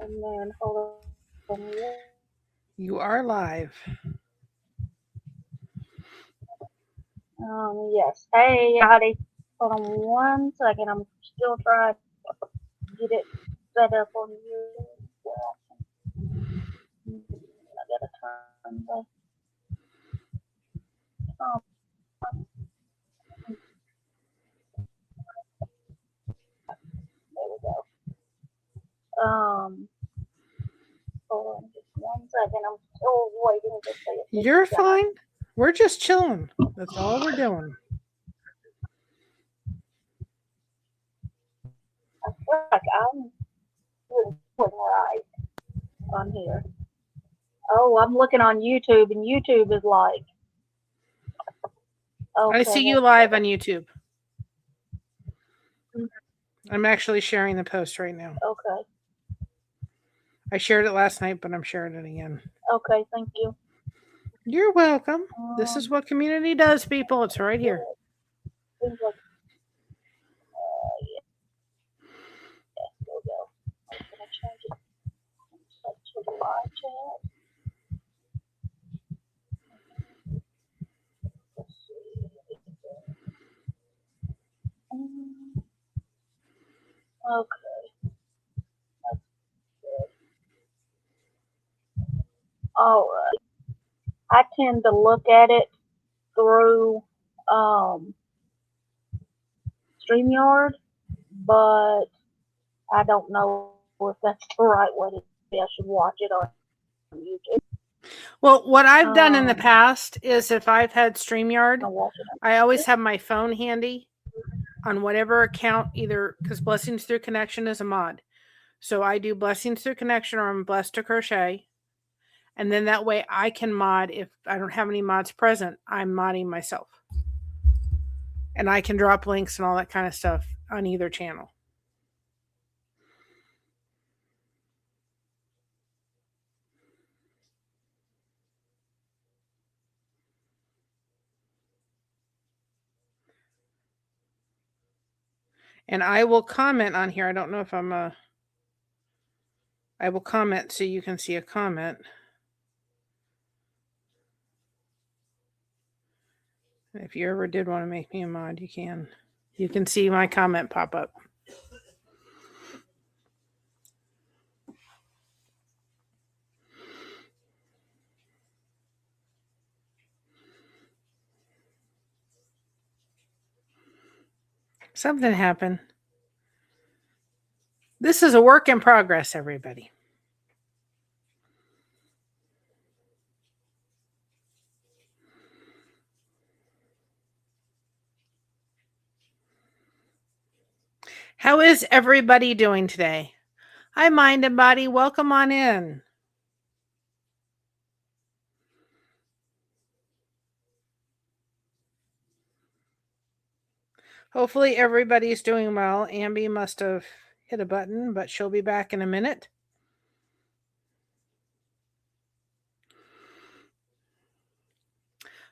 And then hold on. You are live. Yes. Hey, everybody. Hold on 1 second. I'm still trying to get it set up on you. I gotta turn the there we go. Um, hold on just 1 second. I'm still waiting to see if this is You're gonna. fine. We're just chilling. That's all we're doing. I feel like I'm doing right on here. Oh, I'm looking on YouTube, and YouTube is like, I okay, see you that's live better. on YouTube. I'm actually sharing the post right now. Okay, I shared it last night, but I'm sharing it again. okay, thank you. You're welcome. This is Um, what community does, people. It's right here. Seems like, yeah, there we go. I'm gonna change it to the live chat. Let's see. Um, okay, that's good. All right. I tend to look at it through um, StreamYard, but I don't know if that's the right way to do it. I should watch it on YouTube. Well, what I've done in the Um, past is if I've had StreamYard, I'll watch it on I always YouTube. have my phone handy on whatever account, either because Blessings Through Connection is a mod. So I do Blessings Through Connection or I'm blessed to crochet. And then that way I can mod if I don't have any mods present, I'm modding myself. And I can drop links and all that kind of stuff on either channel. And I will comment on here. I don't know if I will comment so you can see a comment. If you ever did want to make me a mod, you can. You can see my comment pop up. Something happened. This is a work in progress, everybody. How is everybody doing today? Hi, Mind and Body. Welcome on in. Hopefully everybody's doing well. Ambi must have hit a button, but she'll be back in a minute.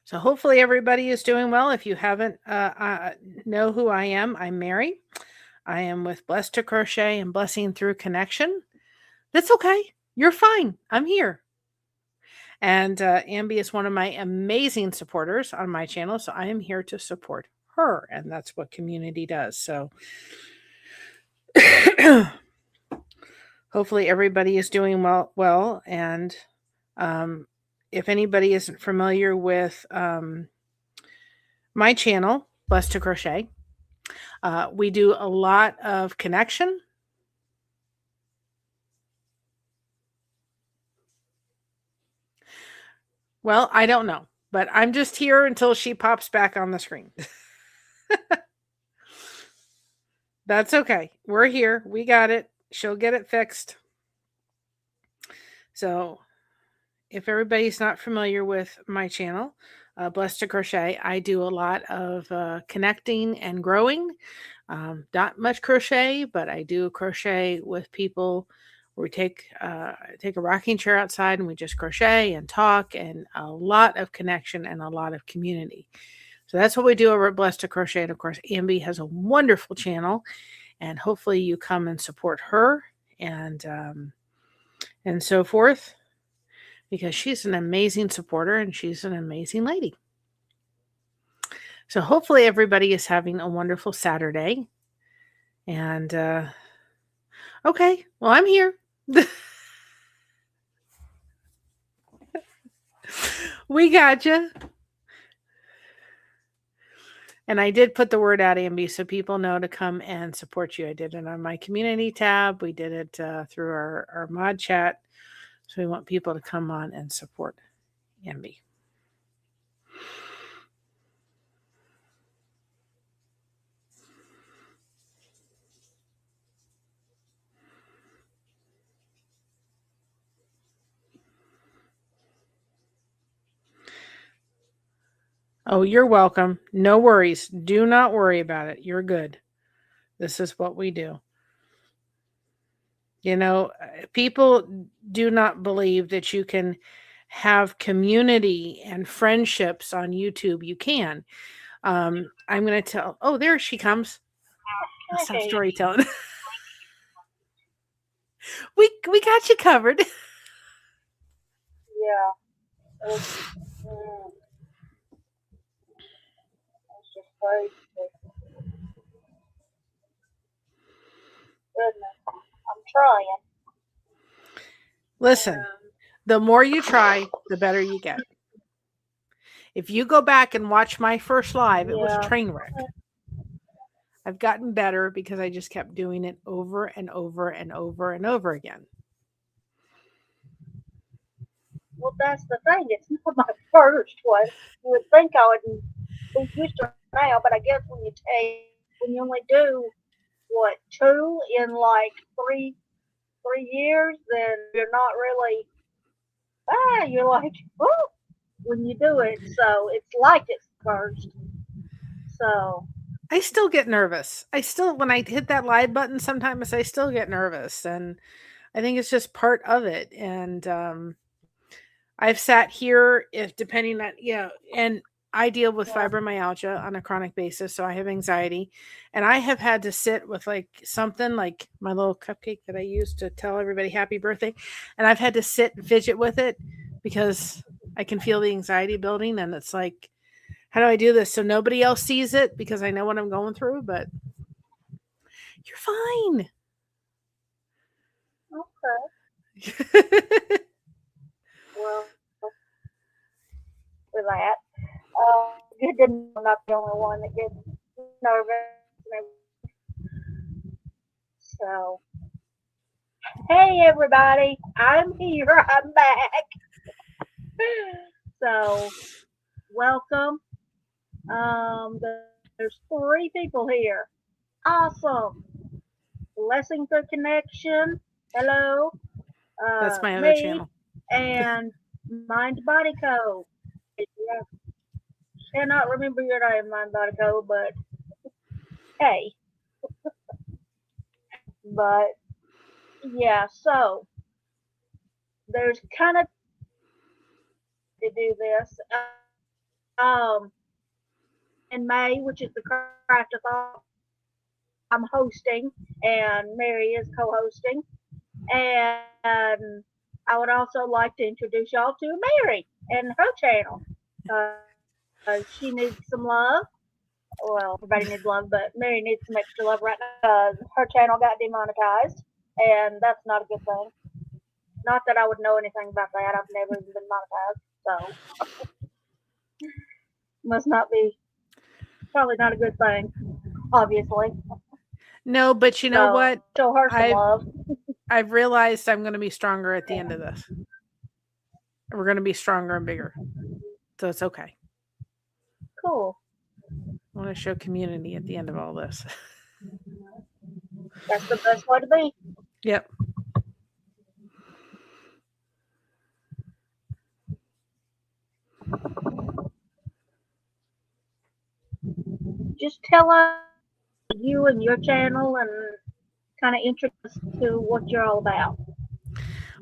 So hopefully everybody is doing well. If you haven't know who I am, I'm Mary. I am with Blessed to Crochet and Blessing Through Connection. That's okay. You're fine. I'm here. And Ambi is one of my amazing supporters on my channel, so I am here to support her, and that's what community does. So hopefully everybody is doing well. And if anybody isn't familiar with my channel, Blessed to Crochet, we do a lot of connection. Well, I don't know, but I'm just here until she pops back on the screen. That's okay. We're here. We got it. She'll get it fixed. So if everybody's not familiar with my channel, Blessed to Crochet, I do a lot of connecting and growing. Not much crochet, but I do crochet with people where we take a rocking chair outside and we just crochet and talk, and a lot of connection and a lot of community. So that's what we do over at Blessed to Crochet. And of course, Ambi has a wonderful channel, and hopefully you come and support her. And and so forth, because she's an amazing supporter and she's an amazing lady. So hopefully everybody is having a wonderful Saturday. And okay, well, I'm here. We got you. And I did put the word out, Amby, so people know to come and support you. I did it on my community tab. We did it through our mod chat. So we want people to come on and support Amby. Oh, you're welcome. No worries. Do not worry about it. You're good. This is what we do. You know, people do not believe that you can have community and friendships on YouTube. You can. I'm going to tell. Oh, there she comes. I'll stop storytelling. we got you covered. Yeah. It's just crazy. Goodness. I'm trying. Listen, the more you try, the better you get. If you go back and watch my first live, it was a train wreck. I've gotten better because I just kept doing it over and over and over and over again. Well, that's the thing. It's not my first one. You would think I would be used to it now, but I guess when you only do what 2 in like 3 years, then you're not really. You're like, oh, when you do it. So it's like it's first. So I still get nervous. When I hit that live button, sometimes I still get nervous, and I think it's just part of it. And I've sat here, if depending on and I deal with fibromyalgia on a chronic basis, so I have anxiety, and I have had to sit with like something like my little cupcake that I use to tell everybody happy birthday, and I've had to sit and fidget with it because I can feel the anxiety building, and it's like, how do I do this so nobody else sees it because I know what I'm going through? But you're fine. Okay. Well, for that, good to know I'm not the only one that gets nervous. So, hey everybody, I'm here. I'm back. So, welcome. There's 3 people here. Awesome. Blessing for connection. Hello. That's my other channel. And Mind Body Co. Yeah. Cannot remember your name, Mind Body Co. But hey. But yeah, so there's kind of to do this. In May, which is the Craft-A-Thon, I'm hosting, and Mary is co-hosting. And I would also like to introduce y'all to Mary and her channel. She needs some love. Well, everybody needs love, but Mary needs some extra love right now because her channel got demonetized, and that's not a good thing. Not that I would know anything about that. I've never even been monetized, so must not be. Probably not a good thing, obviously. No, but you know what? Show her some love. I've realized I'm going to be stronger at the end of this. We're going to be stronger and bigger. So it's okay. Cool. I want to show community at the end of all this. That's the best way to be. Yep. Just tell us you and your channel and kind of introduce to what you're all about.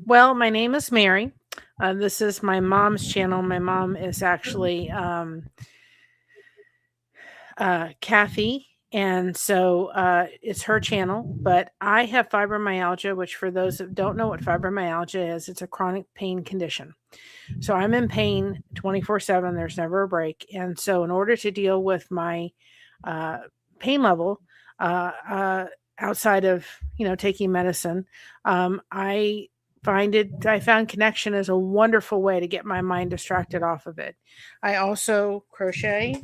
Well, my name is Mary. This is my mom's channel. My mom is actually Kathy And so it's her channel, but I have fibromyalgia, which for those that don't know what fibromyalgia is, it's a chronic pain condition. So I'm in pain 24/7. There's never a break. And so in order to deal with my uh, pain level, outside of, taking medicine, I found connection as a wonderful way to get my mind distracted off of it. I also crochet.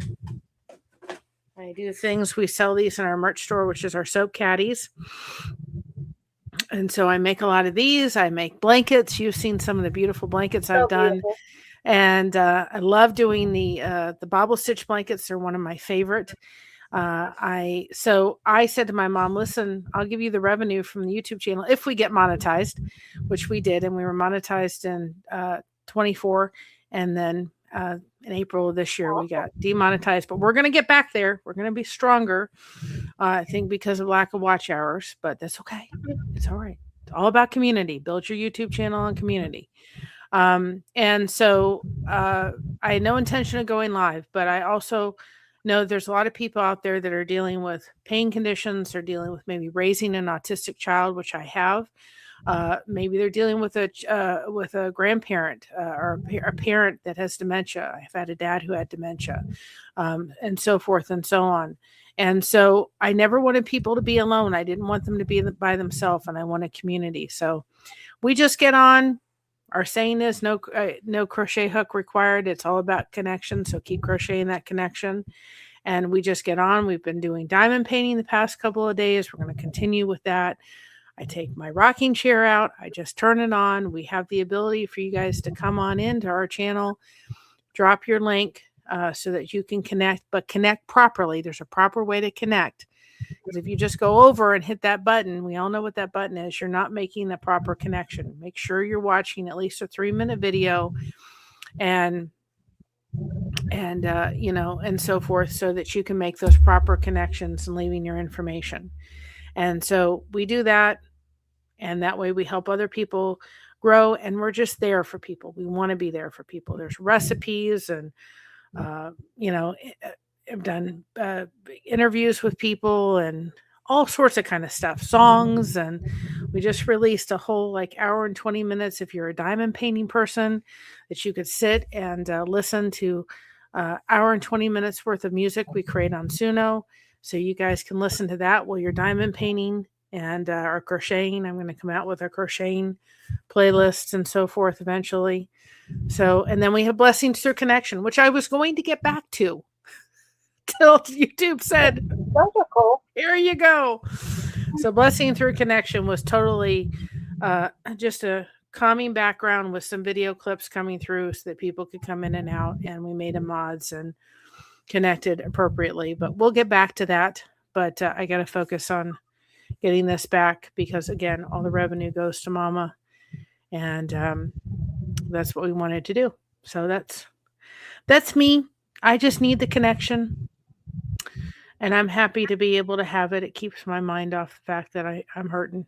I do things. We sell these in our merch store, which is our soap caddies. And so I make a lot of these. I make blankets. You've seen some of the beautiful blankets I've done. Beautiful. And I love doing the bobble stitch blankets. They're one of my favorite. I said to my mom, listen, I'll give you the revenue from the YouTube channel if we get monetized, which we did. And we were monetized in 24. And then in April of this year, we got demonetized, but we're going to get back there. We're going to be stronger, I think, because of lack of watch hours, but that's okay. It's all right. It's all about community. Build your YouTube channel on community. And so I had no intention of going live, but I also know there's a lot of people out there that are dealing with pain conditions. They're dealing with maybe raising an autistic child, which I have. Maybe they're dealing with a grandparent or a parent that has dementia. I've had a dad who had dementia, and so forth and so on. And so I never wanted people to be alone. I didn't want them to be by themselves, and I wanted community. So we just get on. Our saying is no crochet hook required. It's all about connection. So keep crocheting that connection. And we just get on. We've been doing diamond painting the past couple of days. We're going to continue with that. I take my rocking chair out. I just turn it on. We have the ability for you guys to come on into our channel, drop your link so that you can connect, but connect properly. There's a proper way to connect. Because if you just go over and hit that button, we all know what that button is. You're not making the proper connection. Make sure you're watching at least a 3-minute video and so forth, so that you can make those proper connections and leaving your information. And so we do that. And that way we help other people grow, and we're just there for people. We want to be there for people. There's recipes and, I've done interviews with people and all sorts of kind of stuff, songs. And we just released a whole hour and 20 minutes. If you're a diamond painting person, that you could sit and listen to hour and 20 minutes worth of music we create on Suno. So you guys can listen to that while you're diamond painting and our crocheting. I'm going to come out with a crocheting playlists and so forth eventually. So, and then we have blessings through connection, which I was going to get back to till YouTube said, Those are cool. Here you go. So blessing through connection was totally just a calming background with some video clips coming through so that people could come in and out, and we made them mods and connected appropriately. But we'll get back to that. But I got to focus on getting this back because, again, all the revenue goes to Mama, and that's what we wanted to do. So that's me. I just need the connection, and I'm happy to be able to have it. It keeps my mind off the fact that I'm hurting.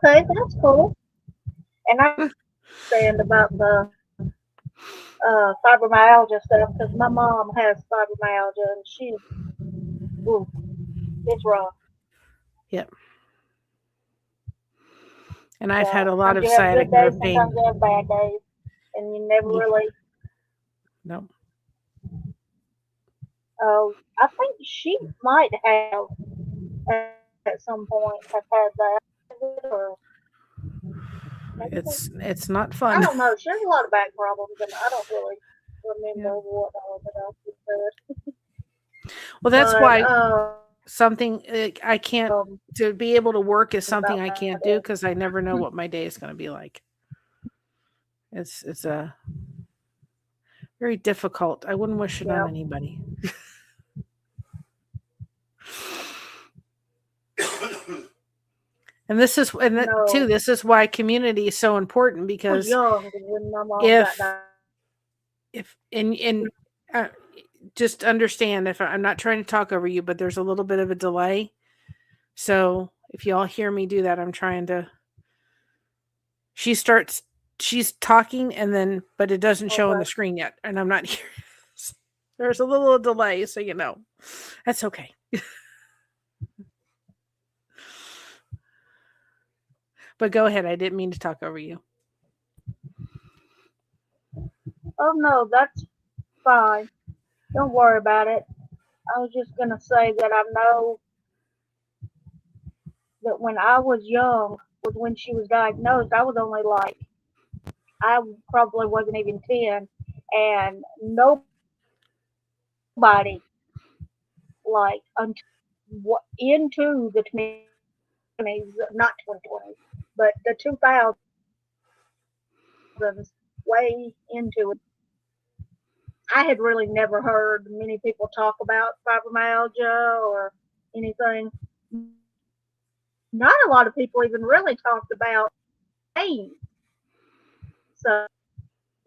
Okay, that's cool. And I understand about the fibromyalgia stuff because my mom has fibromyalgia and it's rough. Yep. And I've had a lot of sciatic nerve pain. Sometimes you have bad days, and you never really. No. Oh, I think she might have at some point have had that. Or it's not fun. I don't know. She has a lot of back problems, and I don't really remember what all of it else said. Well, that's why something I can't to be able to work is something I can't do because I never know what my day is going to be like. It's a very difficult. I wouldn't wish it on anybody. And this is this is why community is so important, because if just understand, if I'm not trying to talk over you, but there's a little bit of a delay. So if you all hear me do that, I'm trying to. She's talking but it doesn't show on the screen yet, and I'm not here. There's a little delay, so that's okay. But go ahead. I didn't mean to talk over you. Oh no, that's fine. Don't worry about it. I was just gonna say that I know that when I was young, was when she was diagnosed. I was only like, I probably wasn't even 10, and nobody like into the 20s, not 2020s, but the 2000s, way into it. I had really never heard many people talk about fibromyalgia or anything. Not a lot of people even really talked about pain. So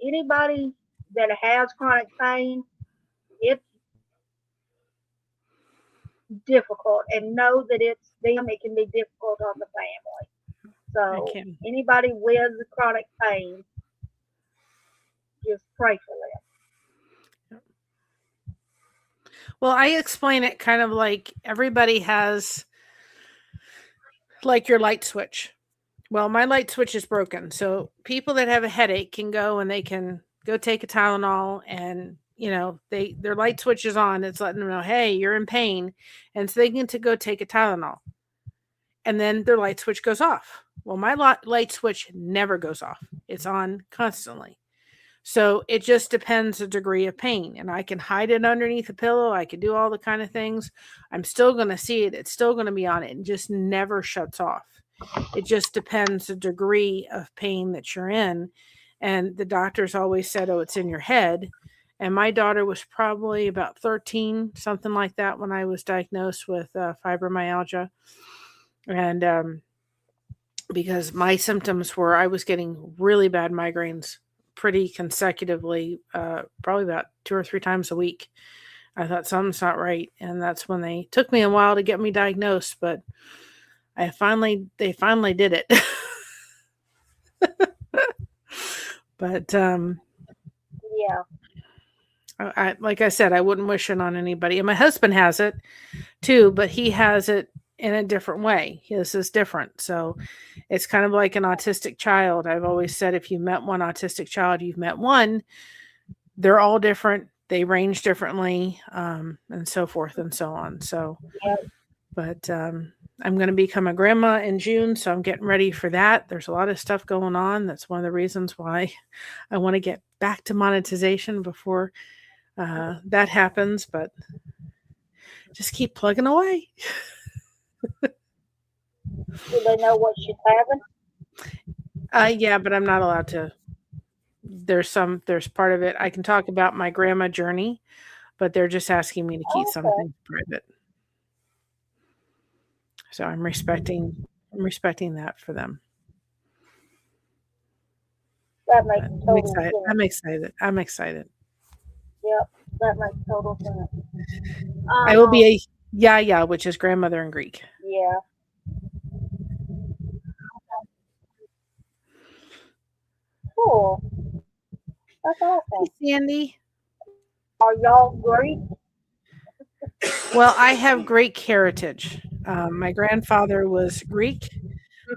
anybody that has chronic pain, it's difficult, and know that it's them. It can be difficult on the family. I So can. anybody with chronic pain, just pray for Well, I explain it kind of like everybody has like your light switch. Well, my light switch is broken. So people that have a headache can go and they can go take a Tylenol and their light switch is on. It's letting them know, hey, you're in pain. And so they can to go take a Tylenol. And then their light switch goes off. Well, my light switch never goes off. It's on constantly. So it just depends the degree of pain. And I can hide it underneath a pillow. I can do all the kind of things. I'm still going to see it. It's still going to be on it and just never shuts off. It just depends the degree of pain that you're in. And the doctors always said, oh, it's in your head. And my daughter was probably about 13, something like that, when I was diagnosed with fibromyalgia. And because my symptoms were, I was getting really bad migraines pretty consecutively, probably about 2 or 3 times a week. I thought something's not right. And that's when they took me a while to get me diagnosed, but they finally did it. But yeah. like I said, I wouldn't wish it on anybody. And my husband has it too, but he has it in a different way. His is different. So it's kind of like an autistic child. I've always said, if you met one autistic child, you've met one. They're all different. They range differently, and so forth and so on. So, Yeah. but I'm going to become a grandma in June, so I'm getting ready for that. There's a lot of stuff going on. That's one of the reasons why I want to get back to monetization before that happens, but just keep plugging away. Do they know what she's having? Yeah, but I'm not allowed to. There's part of it. I can talk about my grandma journey, but they're just asking me to keep Okay. something private. So I'm respecting that for them. That makes But total sense. I'm excited. Yep, that makes total sense. I will be a Yaya, which is grandmother in Greek. Yeah. Cool. That's awesome. Hey, Sandy. Are y'all Greek? Well, I have Greek heritage. My grandfather was Greek.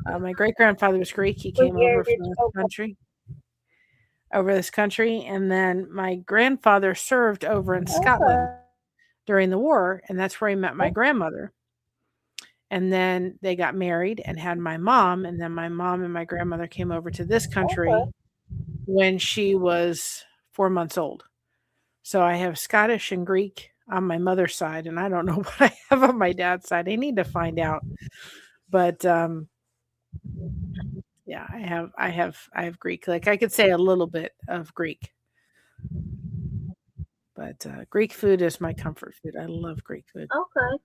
My great grandfather was Greek. He Greek came over heritage. from Okay. this country, and then my grandfather served over in Scotland Okay. during the war, and that's where he met my grandmother. And then they got married and had my mom, and then my mom and my grandmother came over to this country when she was 4 months old. So I have Scottish and Greek on my mother's side, and I don't know what I have on my dad's side. I need to find out. But yeah, I have Greek. Like I could say a little bit of Greek. But Greek food is my comfort food. I love Greek food. Okay.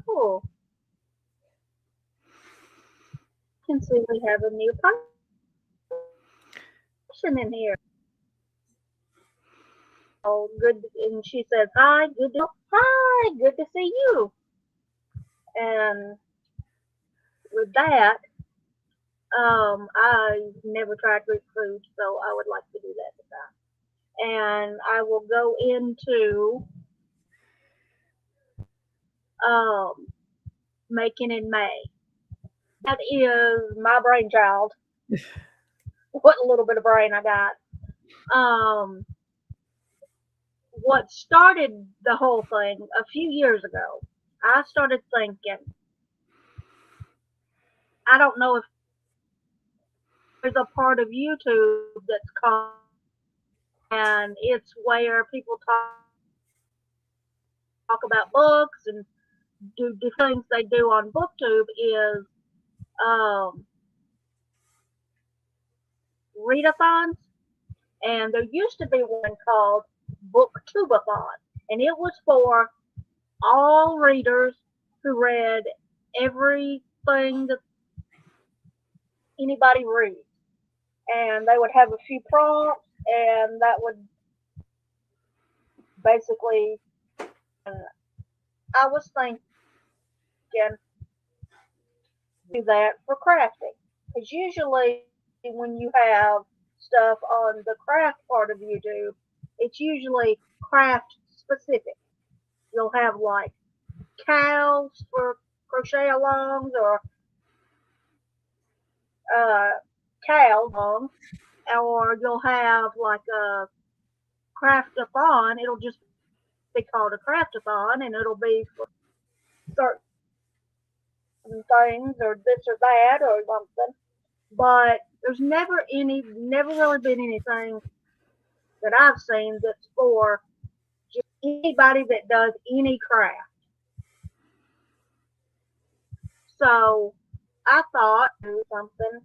Cool. I can see we have a new person in here. Oh, good. And she says, "Hi, hi, good to see you." And with that, I never tried Greek food, so I would like to do that this time. And I will go into um Makin-N-May. That is my brainchild. What little bit of brain I got. Um, what started the whole thing a few years ago, I started thinking, I don't know if there's a part of YouTube that's called, and it's where people talk about books and do things they do on BookTube is um, readathons, and there used to be one called BookTubeathon, and it was for all readers who read everything that anybody reads, and they would have a few prompts, and that would basically. I was thinking do that for crafting, because usually when you have stuff on the craft part of YouTube, it's usually craft specific. You'll have like cows for crochet alongs or uh, cow alongs, or you'll have like a craftathon. It'll just be called a craftathon, and it'll be for certain things or this or that or something. But there's never really been anything that I've seen that's for just anybody that does any craft. So I thought do something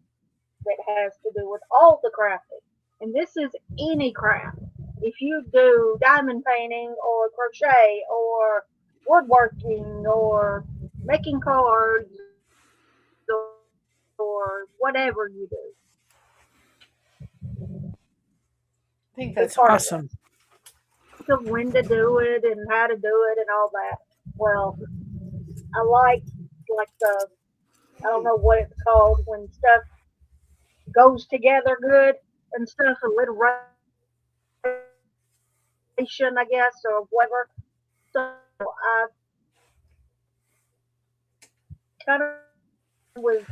that has to do with all the crafting. And this is any craft. If you do diamond painting or crochet or woodworking or making cards or whatever you do, I think it's that's part awesome. of when to do it and how to do it and all that. Well, I like the I don't know what it's called when stuff goes together good and stuff, alliteration, I guess, or whatever. So I kind of was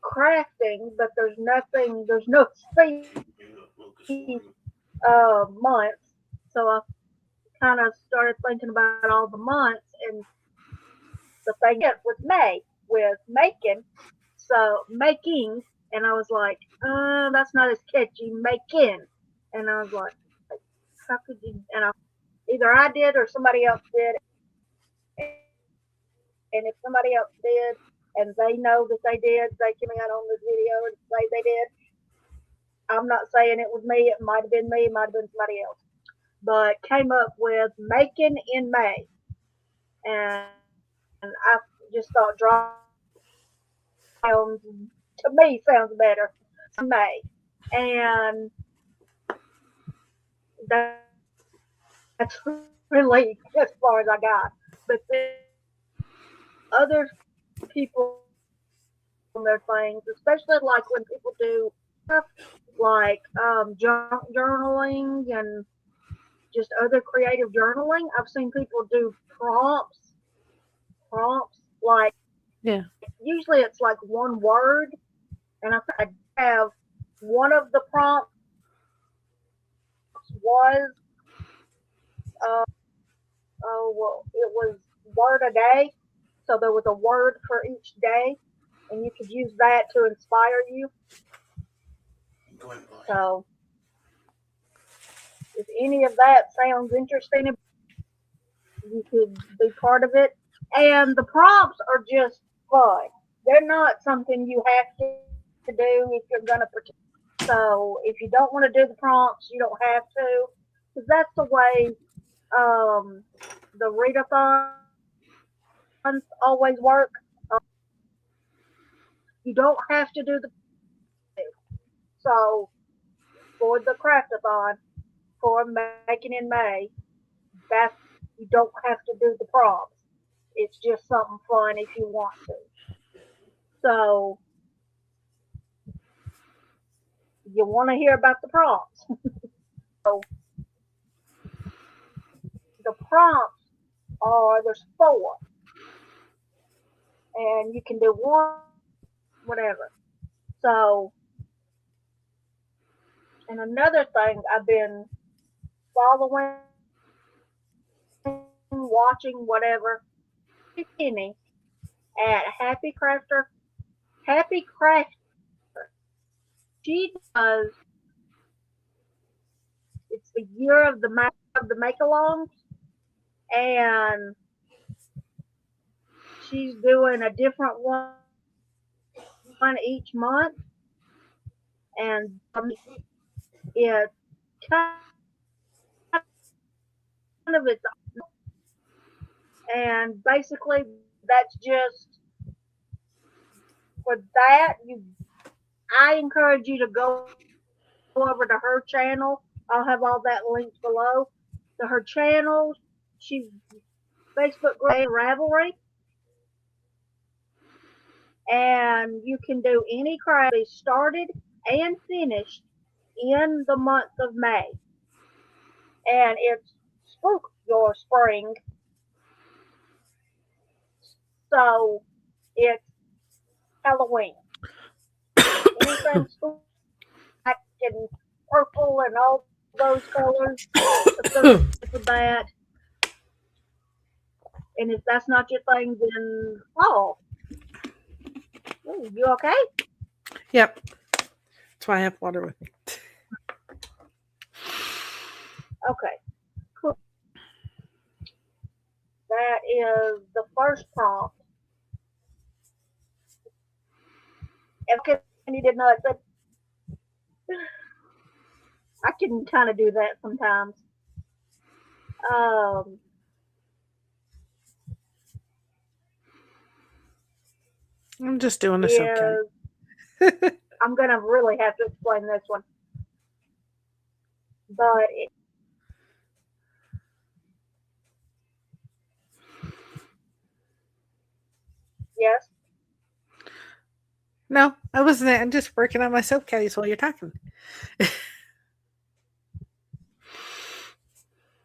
crafting, but there's no months. So I kind of started thinking about all the months, and the thing was May with making. So making, and I was like, that's not as catchy, making. And I was like, how could you? And either I did or somebody else did. And if somebody else did, and they know that they did, they came out on this video and say they did. I'm not saying it was me. It might have been me. It might have been somebody else. But came up with Makin-N-May, and I just thought dry sounds to me sounds better. May, and that's really as far as I got. But then other people on their things, especially like when people do stuff like journaling and just other creative journaling. I've seen people do prompts like Yeah. usually it's like one word, and I have one of the prompts was uh, oh well, it was word a day, so there was a word for each day, and you could use that to inspire you. So if any of that sounds interesting, you could be part of it. And the prompts are just fun. They're not something you have to do if you're going to participate. So if you don't want to do the prompts, you don't have to, because that's the way the readathons always work. You don't have to do the so for the craftathon for Makin-N-May, that's you don't have to do the prompts. It's just something fun if you want to. So you want to hear about the prompts. So the prompts are there's four. and you can do one, whatever. So, and another thing I've been following, watching, whatever, Penny at Happy Crafter. She does. It's the year of the make-alongs, and she's doing a different one each month, and it's kind of its, and basically that's just for that. I encourage you to go over to her channel. I'll have all that linked below to her channel. She's Facebook group Ravelry, and you can do any craft started and finished in the month of May. And it's Spook your spring, so it's Halloween. Anything spook and purple and all those colors associated with that. And if that's not your thing, then fall. Ooh, you okay? Yep. That's why I have water with me. Okay, cool. That is the first prompt. And you did not, but I can kind of do that sometimes. Um, I'm just doing this okay. I'm gonna really have to explain this one, but yes, No, I wasn't. I'm just working on my soap caddies while you're talking.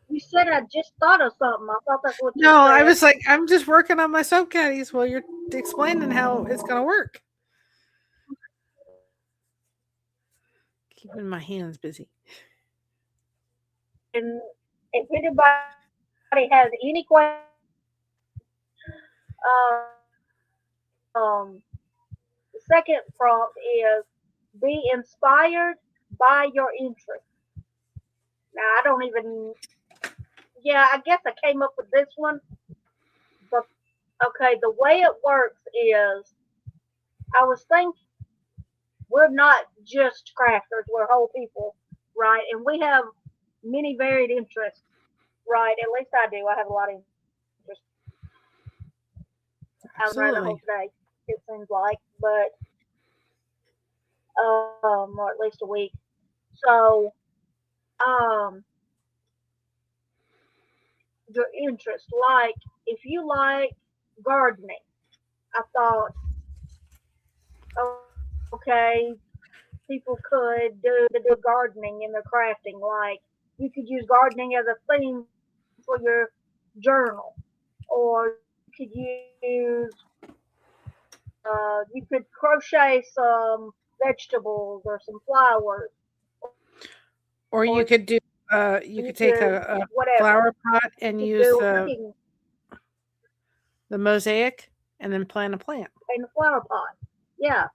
you said I just thought of something. I thought that's what you No, said. I was like, I'm just working on my soap caddies while you're explaining how it's going to work. Keeping my hands busy. And if anybody has any questions, the second prompt is be inspired by your interest. Now, I don't even, yeah, I guess I came up with this one, but okay, the way it works is I was thinking we're not just crafters, we're whole people, right? And we have many varied interests, right? At least I do. I have a lot of interests. I was rather whole Absolutely. today, it seems like, but or at least a week. So, um, your interest, like if you like gardening, I thought, okay, people could do gardening in their crafting. Like you could use gardening as a theme for your journal, or you could use, you could crochet some vegetables or some flowers, Or or you could do, you you could take could a whatever. flower pot and You could use do cooking the mosaic and then plant a plant. in a flower pot. Yeah.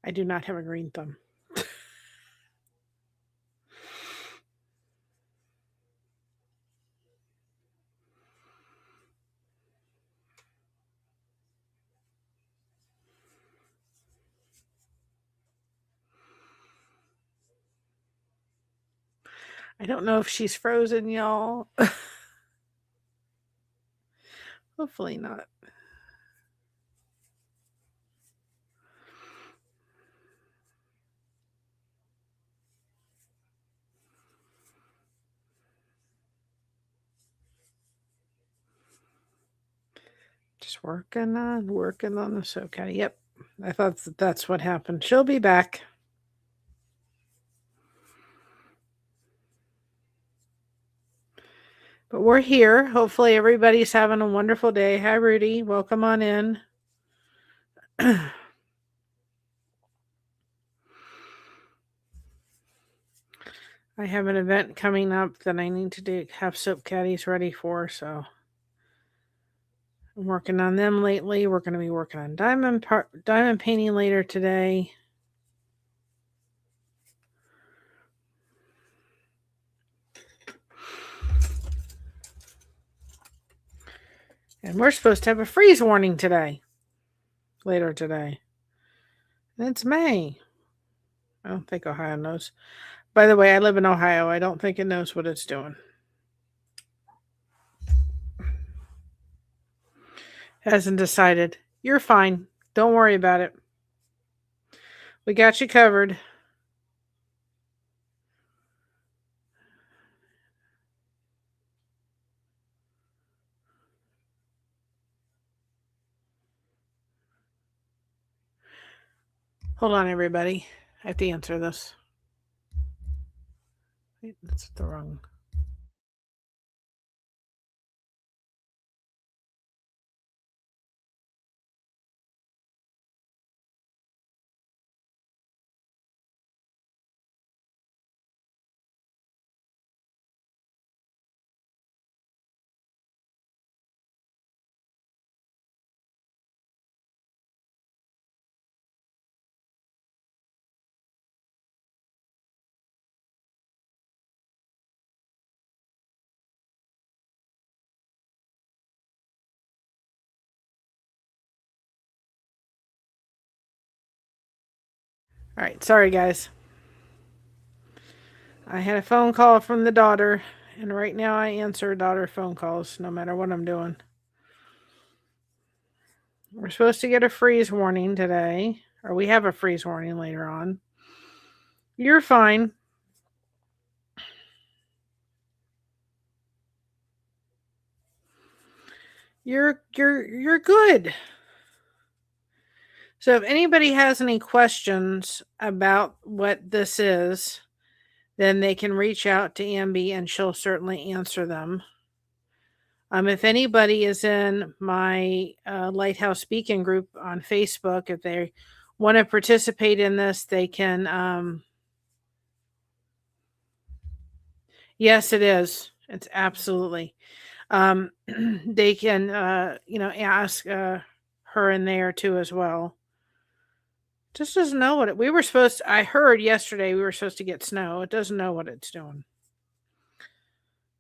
I do not have a green thumb. I don't know if she's frozen, y'all. Hopefully not. Just working on this. Okay. Yep. I thought that's what happened. She'll be back. But we're here. Hopefully everybody's having a wonderful day. Hi, Rudy. Welcome on in. I have an event coming up that I need to have soap caddies ready for, so I'm working on them lately. We're going to be working on diamond painting later today. And we're supposed to have a freeze warning today. Later today. And it's May. I don't think Ohio knows. By the way, I live in Ohio. I don't think it knows what it's doing. Hasn't decided. You're fine. Don't worry about it. We got you covered. Hold on, everybody. I have to answer this. Wait, that's the wrong. All right, sorry guys. I had a phone call from the daughter, and right now I answer daughter phone calls no matter what I'm doing. We're supposed to get a freeze warning today, or we have a freeze warning later on. You're fine. You're good. So if anybody has any questions about what this is, then they can reach out to Ambi and she'll certainly answer them. If anybody is in my Lighthouse Speaking group on Facebook, if they want to participate in this, they can. Yes, it is. It's absolutely. They can, ask her in there too as well. Just doesn't know what we were supposed to. I heard yesterday we were supposed to get snow. It doesn't know what it's doing.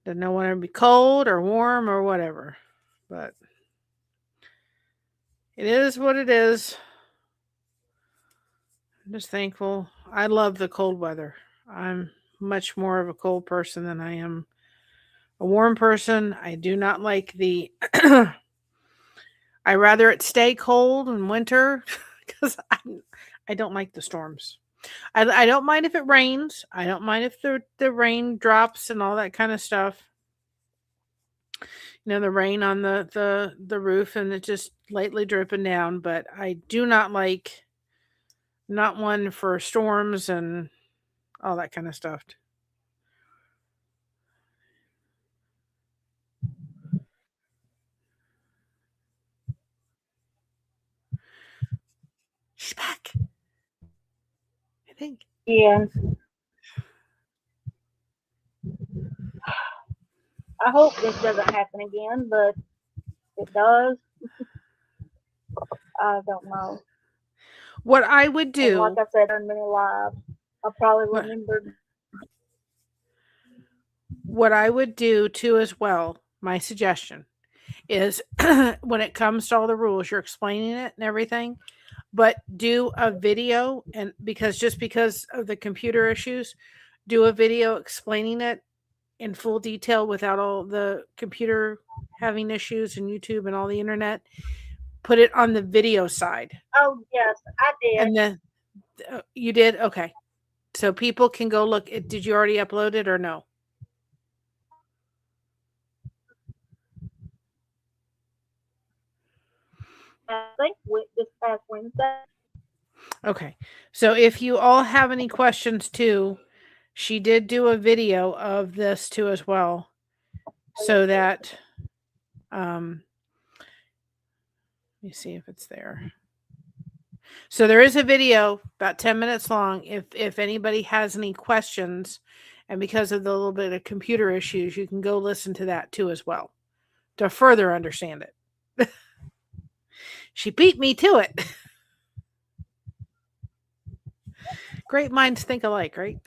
Doesn't know whether it be cold or warm or whatever. But it is what it is. I'm just thankful. I love the cold weather. I'm much more of a cold person than I am a warm person. I do not like the I rather it stay cold in winter because I don't like the storms. I don't mind if it rains. I don't mind if the rain drops and all that kind of stuff. The rain on the roof and it just lightly dripping down. But I do not like, not one for storms and all that kind of stuff. She's back, I think. Yeah. I hope this doesn't happen again, but if it does, I don't know. What I would do, and like I said, in many lives, I'll probably remember. What I would do too as well, my suggestion is when it comes to all the rules, you're explaining it and everything, but do a video, and because of the computer issues, do a video explaining it in full detail without all the computer having issues and YouTube and all the internet. Put it on the video side. Oh yes, I did. And then you did? Okay. So people can go look. Did you already upload it or no? I think this past Wednesday. Okay. So if you all have any questions too, she did do a video of this too as well. so that let me see if it's there. So there is a video about 10 minutes long. If anybody has any questions, and because of the little bit of computer issues, you can go listen to that too as well to further understand it. She beat me to it. Great minds think alike, right?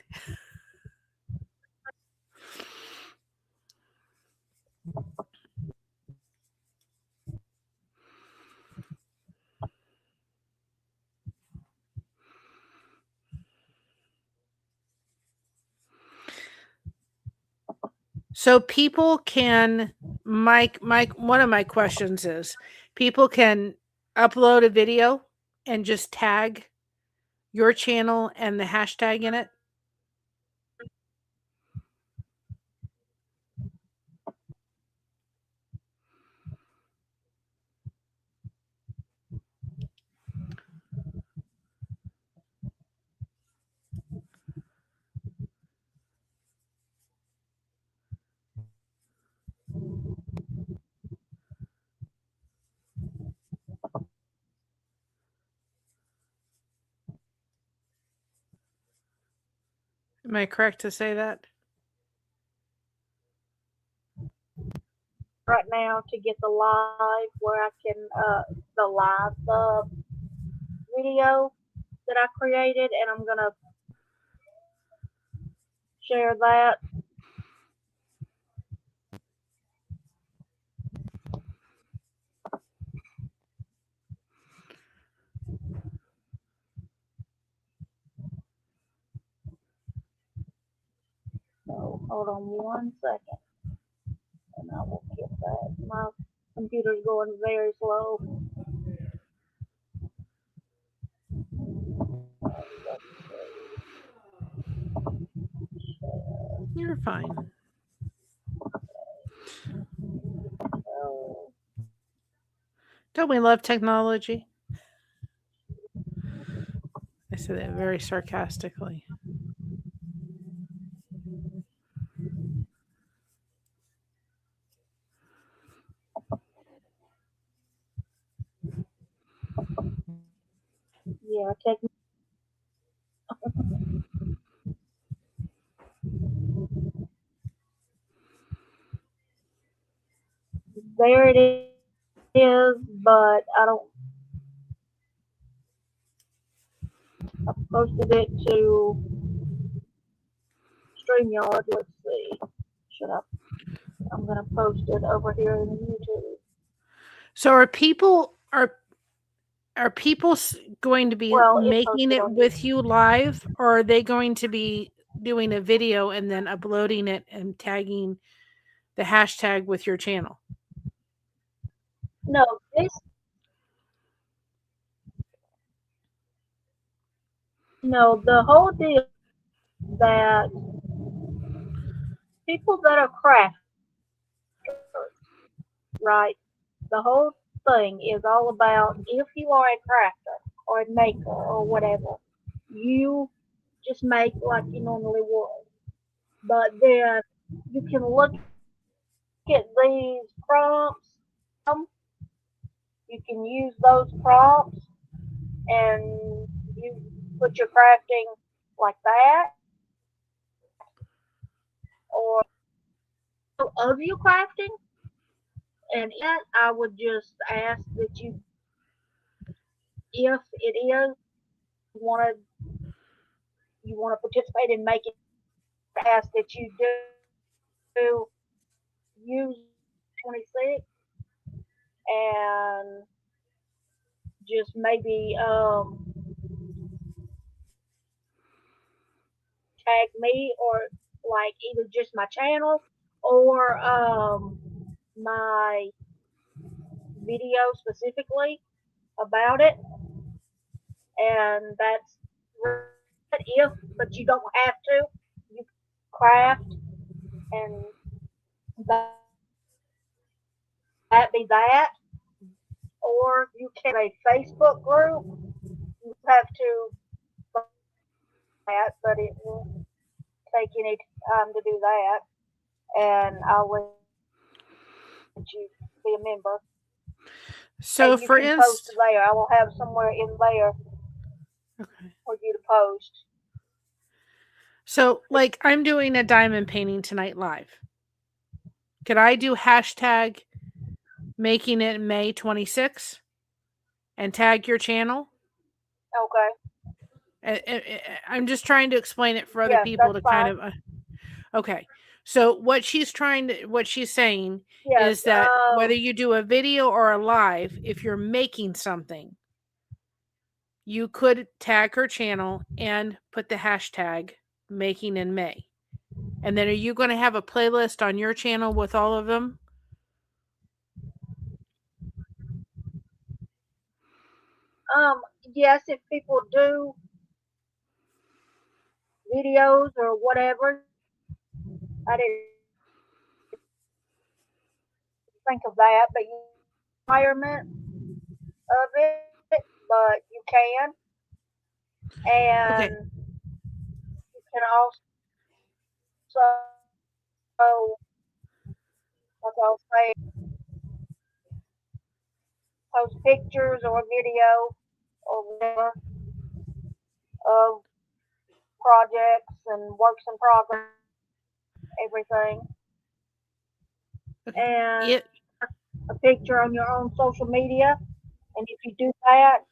So people can Mike one of my questions is people can upload a video and just tag your channel and the hashtag in it. Am I correct to say that? Right now to get the live where I can the live video that I created, and I'm gonna share that. So hold on 1 second, and I will get that. My computer's going very slow. You're fine. Don't we love technology? I said that very sarcastically. Yeah, there it is, but I don't. I posted it to StreamYard. Let's see. Should I? I'm gonna post it over here in YouTube. So are people going to be Well, it's making posted it on with you live, or are they going to be doing a video and then uploading it and tagging the hashtag with your channel? no this no the whole deal that people that are crafters, right? The whole thing is all about if you are a crafter or a maker or whatever, you just make like you normally would. But then you can look at these prompts. You can use those prompts and you put your crafting like that, or of you crafting. And yet, I would just ask that you, if it is want to you want to participate in making, ask that you do use 26 and just maybe tag me or like either just my channel or my video specifically about it, and that's if, but you don't have to. You craft and that be that, or you can a Facebook group. You have to that, but it won't take any time to do that, and I'll link you be a member, So and you for can post instance, there. I will have somewhere in there okay. for you to post. So like I'm doing a diamond painting tonight live. Could I do hashtag Makin-N-May26 and tag your channel? Okay. I'm just trying to explain it for other Yes, people that's to kind fine. of okay. So what she's saying Yes. is that whether you do a video or a live, if you're making something, you could tag her channel and put the hashtag Making-N-May. And then are you going to have a playlist on your channel with all of them? Yes, if people do videos or whatever, I didn't think of that, but you environment of it, but you can, and Okay. you can also, like I'll say, post pictures or video or whatever of projects and works in progress, everything, Okay. and It a picture on your own social media. And if you do that,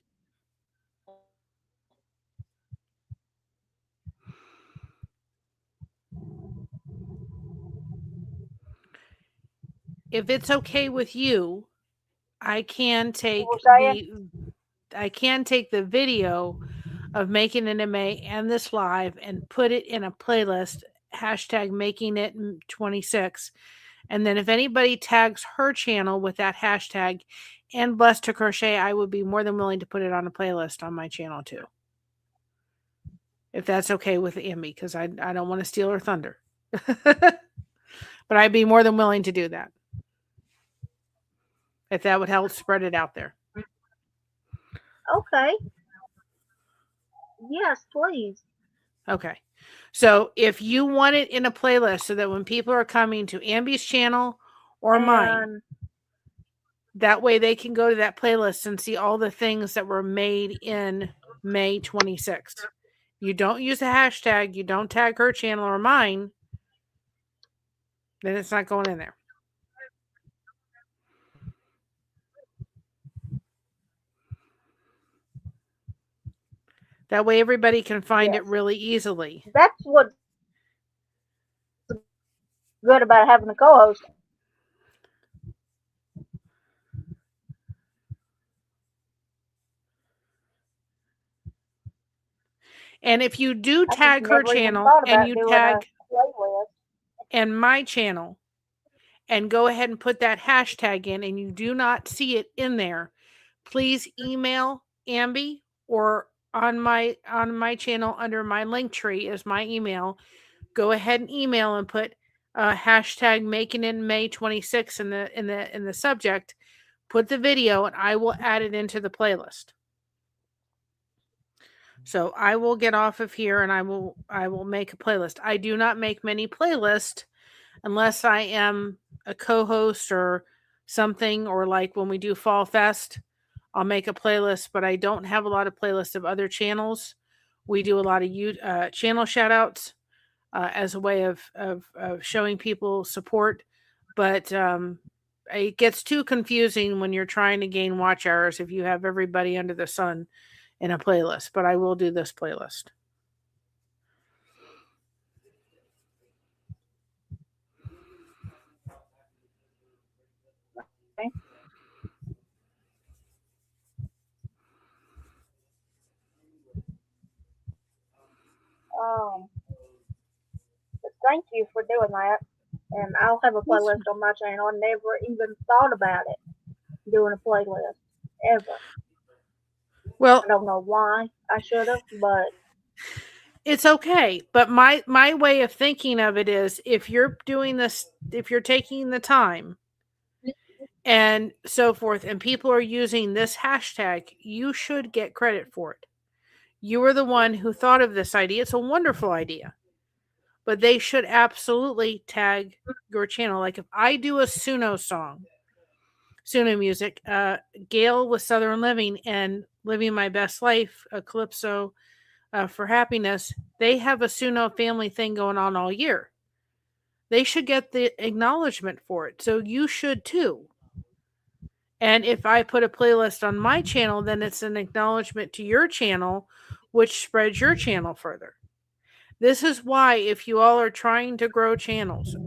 if it's okay with you, I can you were take saying, the video of Making-N-May and this live and put it in a playlist, hashtag Making-It26. And then if anybody tags her channel with that hashtag and Blessed to Crochet, I would be more than willing to put it on a playlist on my channel too. If that's okay with Emmy, because I don't want to steal her thunder. But I'd be more than willing to do that. If that would help spread it out there. okay, yes, please. Okay. So if you want it in a playlist so that when people are coming to Ambi's channel or mine, And that way they can go to that playlist and see all the things that were made in May 26th. You don't use a hashtag, you don't tag her channel or mine, then it's not going in there. That way everybody can find yes, it really easily. that's what's good about having a co-host. And if you do I just tag her never even channel thought and about you doing a tag playlist. and my channel and go ahead and put that hashtag in and you do not see it in there, please email Ambi or on my channel under my link tree is my email. Go ahead and email and put hashtag Makin-N-May26 in the subject. Put the video and I will add it into the playlist. So I will get off of here and I will make a playlist. I do not make many playlists unless I am a co-host or something, or like when we do Fall Fest, I'll make a playlist, but I don't have a lot of playlists of other channels. We do a lot of channel shout outs as a way of showing people support, but it gets too confusing when you're trying to gain watch hours if you have everybody under the sun in a playlist, but I will do this playlist. Okay? Um, but thank you for doing that. And I'll have a playlist on my channel. I never even thought about it, doing a playlist, ever. Well, I don't know why I should have, but it's okay, but my way of thinking of it is if you're doing this, if you're taking the time and so forth and people are using this hashtag, you should get credit for it. You were the one who thought of this idea. It's a wonderful idea, but they should absolutely tag your channel. Like if I do a Suno song Suno music. Gail with Southern Living and Living My Best Life, a Calypso for Happiness. They have a Suno family thing going on all year. They should get the acknowledgement for it. So you should too. And if I put a playlist on my channel, then it's an acknowledgement to your channel, which spreads your channel further. This is why, if you all are trying to grow channels,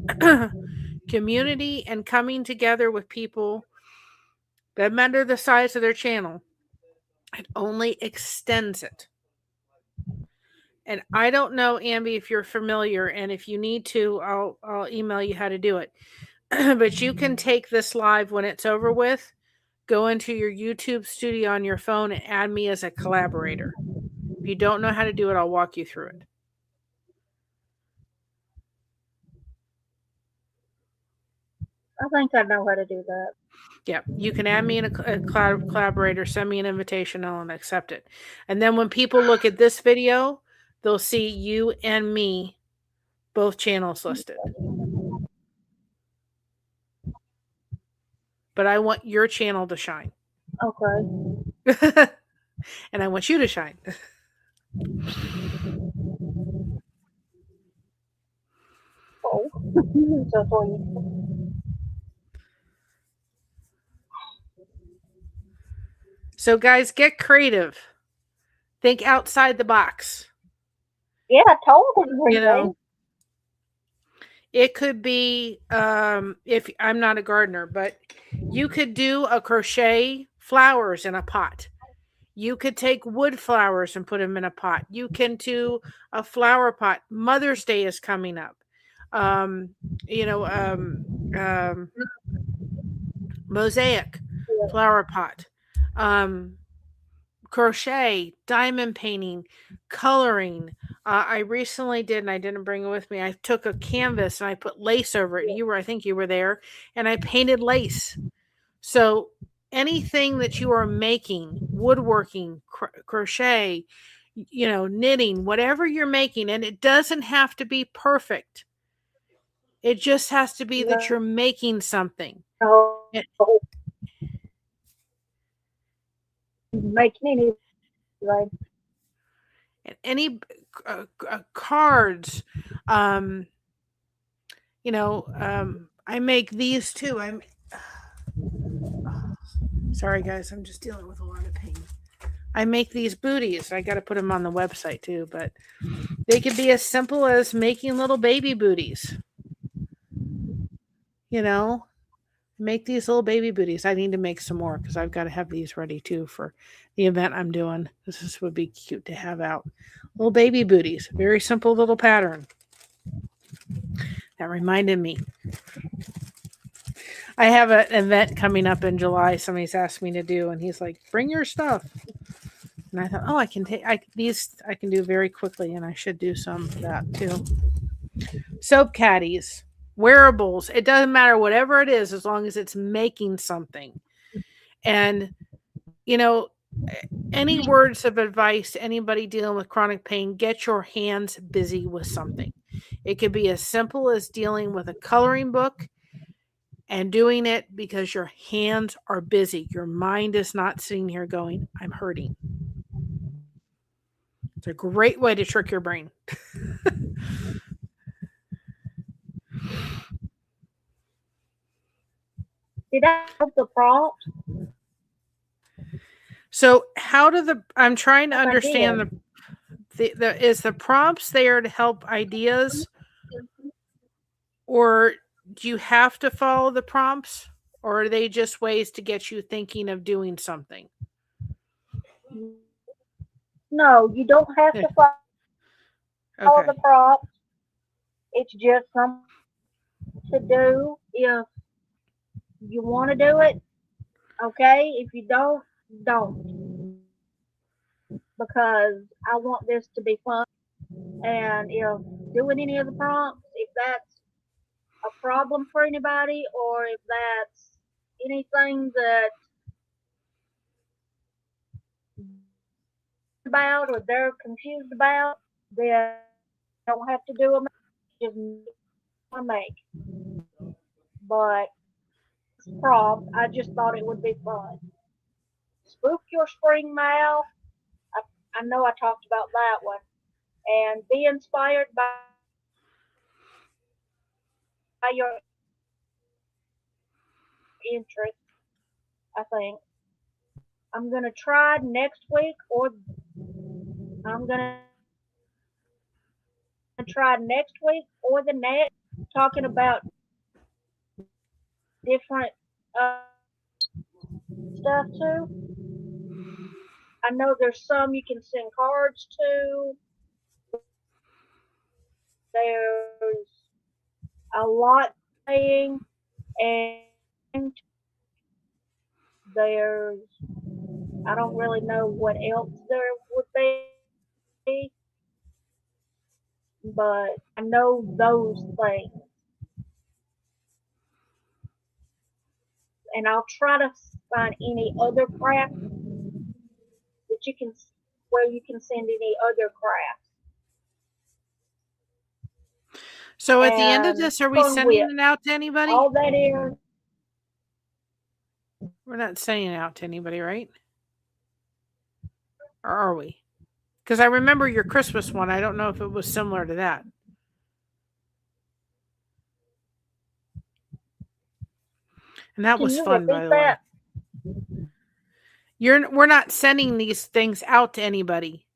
community and coming together with people that matter the size of their channel, it only extends it. And I don't know, Ambi, if you're familiar, and if you need to, I'll email you how to do it. But you can take this live when it's over with, go into your YouTube studio on your phone and add me as a collaborator. If you don't know how to do it, I'll walk you through it. I think I know how to do that. Yeah, you can add me in a collaborator, send me an invitation, I'll accept it. And then when people look at this video, they'll see you and me, both channels listed. But I want your channel to shine. Okay. And I want you to shine. Oh, so sweet. So, guys, get creative. Think outside the box. Yeah, I told him. You know, it could be, if I'm not a gardener, but you could do a crochet flowers in a pot. You could take wood flowers and put them in a pot. You can do a flower pot. Mother's Day is coming up. You know, mosaic flower pot. Crochet, diamond painting, coloring. I recently did, and I didn't bring it with me. I took a canvas and I put lace over it. I think you were there, and I painted lace. So anything that you are making, woodworking, crochet, knitting, whatever you're making, and it doesn't have to be perfect. It just has to be that you're making something. Oh. Making any cards, I make these too. Sorry guys, I'm just dealing with a lot of pain. I make these booties. I got to put them on the website too, but they could be as simple as making little baby booties. Make these little baby booties. I need to make some more because I've got to have these ready too for the event I'm doing. This would be cute to have out. Little baby booties. Very simple little pattern. That reminded me. I have an event coming up in July. Somebody's asked me to do, and he's like, "Bring your stuff." And I thought, "Oh, I can take these. I can do very quickly, and I should do some of that too." Soap caddies. Wearables, it doesn't matter whatever it is as long as it's making something. And any words of advice to anybody dealing with chronic pain, get your hands busy with something. It could be as simple as dealing with a coloring book and doing it because your hands are busy. Your mind is not sitting here going, I'm hurting. It's a great way to trick your brain. Did I have the prompt? So I'm trying to understand is the prompts there to help ideas, or do you have to follow the prompts, or are they just ways to get you thinking of doing something? No, you don't have to follow the prompts. It's just something to do if you want to do it. Okay, if you don't. Because I want this to be fun. And if doing any of the prompts, if that's a problem for anybody, or if that's anything that about or they're confused about, then don't have to do them. Just make. But prompt. I just thought it would be fun. Spook your spring mouth. I, I know I talked about that one. And be inspired by your interest, I think. I'm going to try next week, or I'm going to try next week or the next, talking about different stuff too. I know there's some you can send cards to. There's a lot saying, and there's, I don't really know what else there would be, but I know those things. And I'll try to find any other craft that you can, where you can send any other crafts. So at the end of And this, are we fun sending with it out to anybody? all that is. We're not sending it out to anybody, right? Or are we? Because I remember your Christmas one. I don't know if it was similar to that. And that Can was you fun, by repeat the way. that? We're not sending these things out to anybody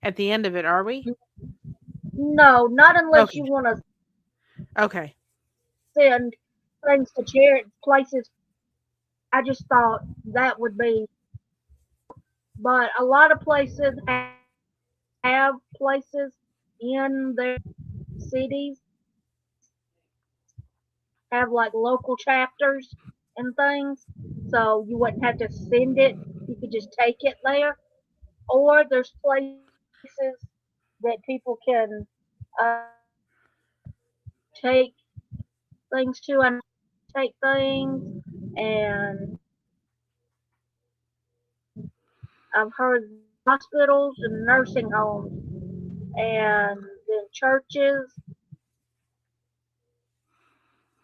at the end of it, are we? No, not unless Okay. you want to Okay. send things to charity places. I just thought that would be, but a lot of places have places in their cities, have like local chapters and things, so you wouldn't have to send it. You could just take it there. Or there's places that people can uh, take things to and take things, and I've heard hospitals and nursing homes and then churches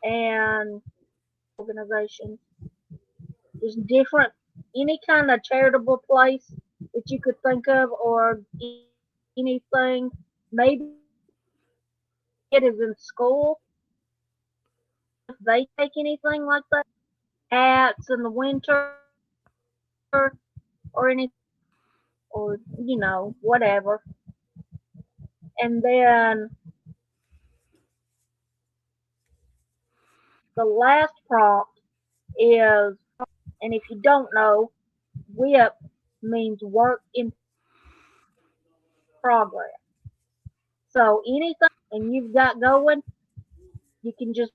and organizations. Just different, any kind of charitable place that you could think of, or anything. Maybe it is in school. If they take anything like that, hats in the winter or anything, or whatever. And then the last prompt is, and if you don't know, WIP means work in progress. So anything and you've got going, you can just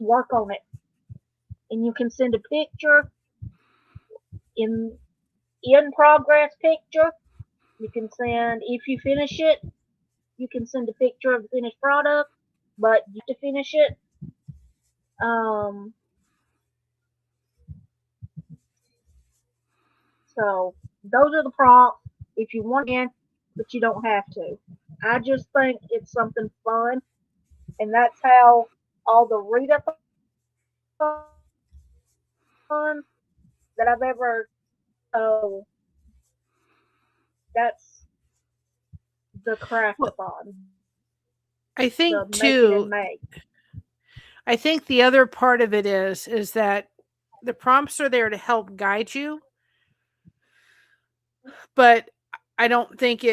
work on it. And you can send a picture in progress picture. You can send, if you finish it, you can send a picture of the finished product, but you have to finish it. So those are the prompts if you want in, but you don't have to. I just think it's something fun, and that's how all the readathon that I've ever. So that's the craftathon, I the think Making and too. May. I think the other part of it is that the prompts are there to help guide you, but I don't think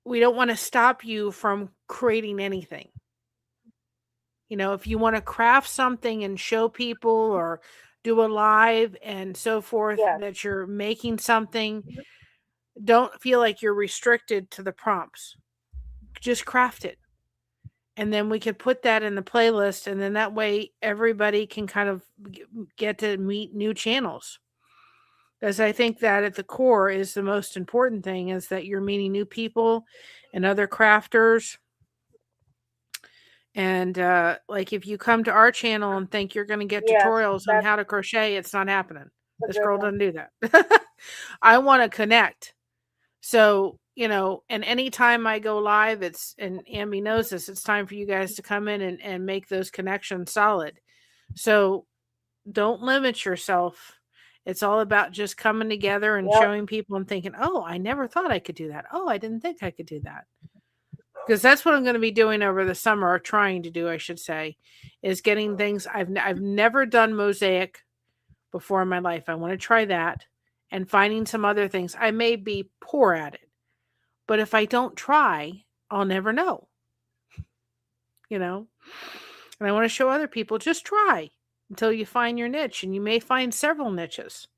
we don't want to stop you from creating anything. If you want to craft something and show people or do a live and so forth Yes. that you're making something, don't feel like you're restricted to the prompts. Just craft it. And then we could put that in the playlist, and then that way everybody can kind of get to meet new channels. Because I think that at the core is the most important thing, is that you're meeting new people and other crafters. And like if you come to our channel and think you're going to get Yes, tutorials on that's how to crochet, it's not happening. a This good girl one. doesn't do that. I want to connect. So and anytime I go live, and Ambi knows this, it's time for you guys to come in and make those connections solid. So don't limit yourself. It's all about just coming together and Yep. showing people and thinking, oh, I never thought I could do that. Oh, I didn't think I could do that. Because that's what I'm going to be doing over the summer, or trying to do, I should say, is getting things. I've never done mosaic before in my life. I want to try that, and finding some other things. I may be poor at it, but if I don't try, I'll never know. And I want to show other people, just try until you find your niche, and you may find several niches.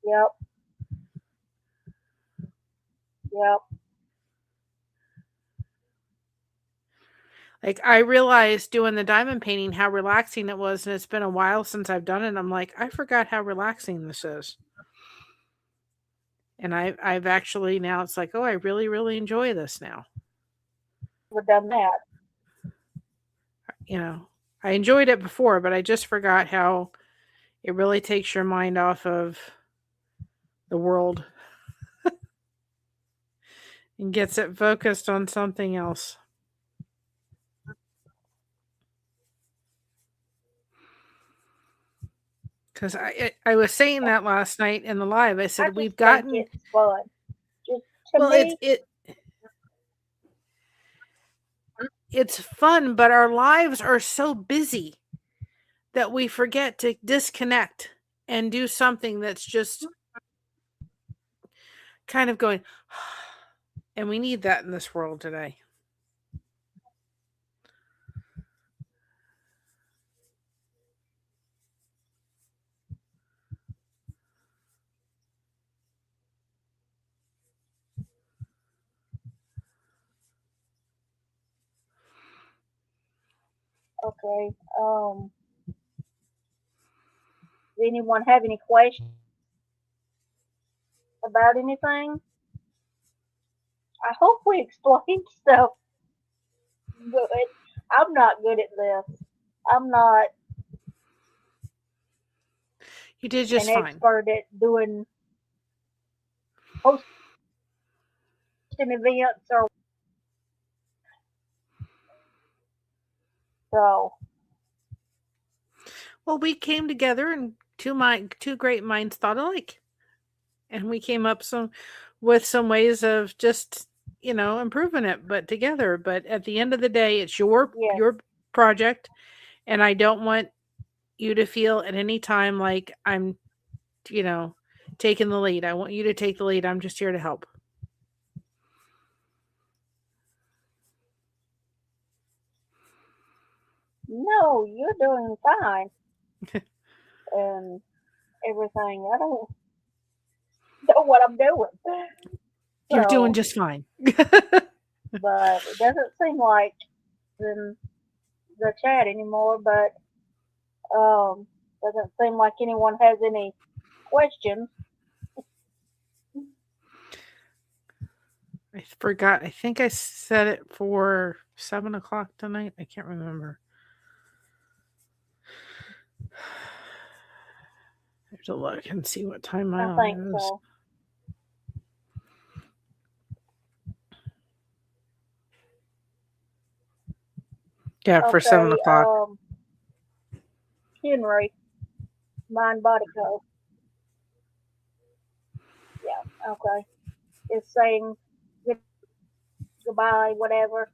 Yep. Yep. Like, I realized doing the diamond painting how relaxing it was, and it's been a while since I've done it. I'm like, I forgot how relaxing this is. And I've actually, now it's like, oh, I really, really enjoy this now. We've done that. I enjoyed it before, but I just forgot how it really takes your mind off of the world and gets it focused on something else. Because I was saying that last night in the live. I said, we've gotten. Think it's fun. Just to well, me, it's fun, but our lives are so busy that we forget to disconnect and do something that's just kind of going, and we need that in this world today. okay. Does anyone have any questions about anything? I hope we explained stuff good. I'm not good at this. I'm not You did just fine. expert at doing hosting events or so. Well, we came together, and two great minds thought alike, and we came up with some ways of just improving it, but together. But at the end of the day, it's your project, and I don't want you to feel at any time like I'm taking the lead. I want you to take the lead. I'm just here to help. No, you're doing fine. And everything. I don't know what I'm doing. You're doing just fine. But it doesn't seem like in the chat anymore, but doesn't seem like anyone has any questions. I forgot. I think I set it for 7:00 tonight. I can't remember. I have to look and see what time my live is. So. Yeah, for 7:00. Henry, Mind Body Co. Yeah, okay. It's saying goodbye, whatever.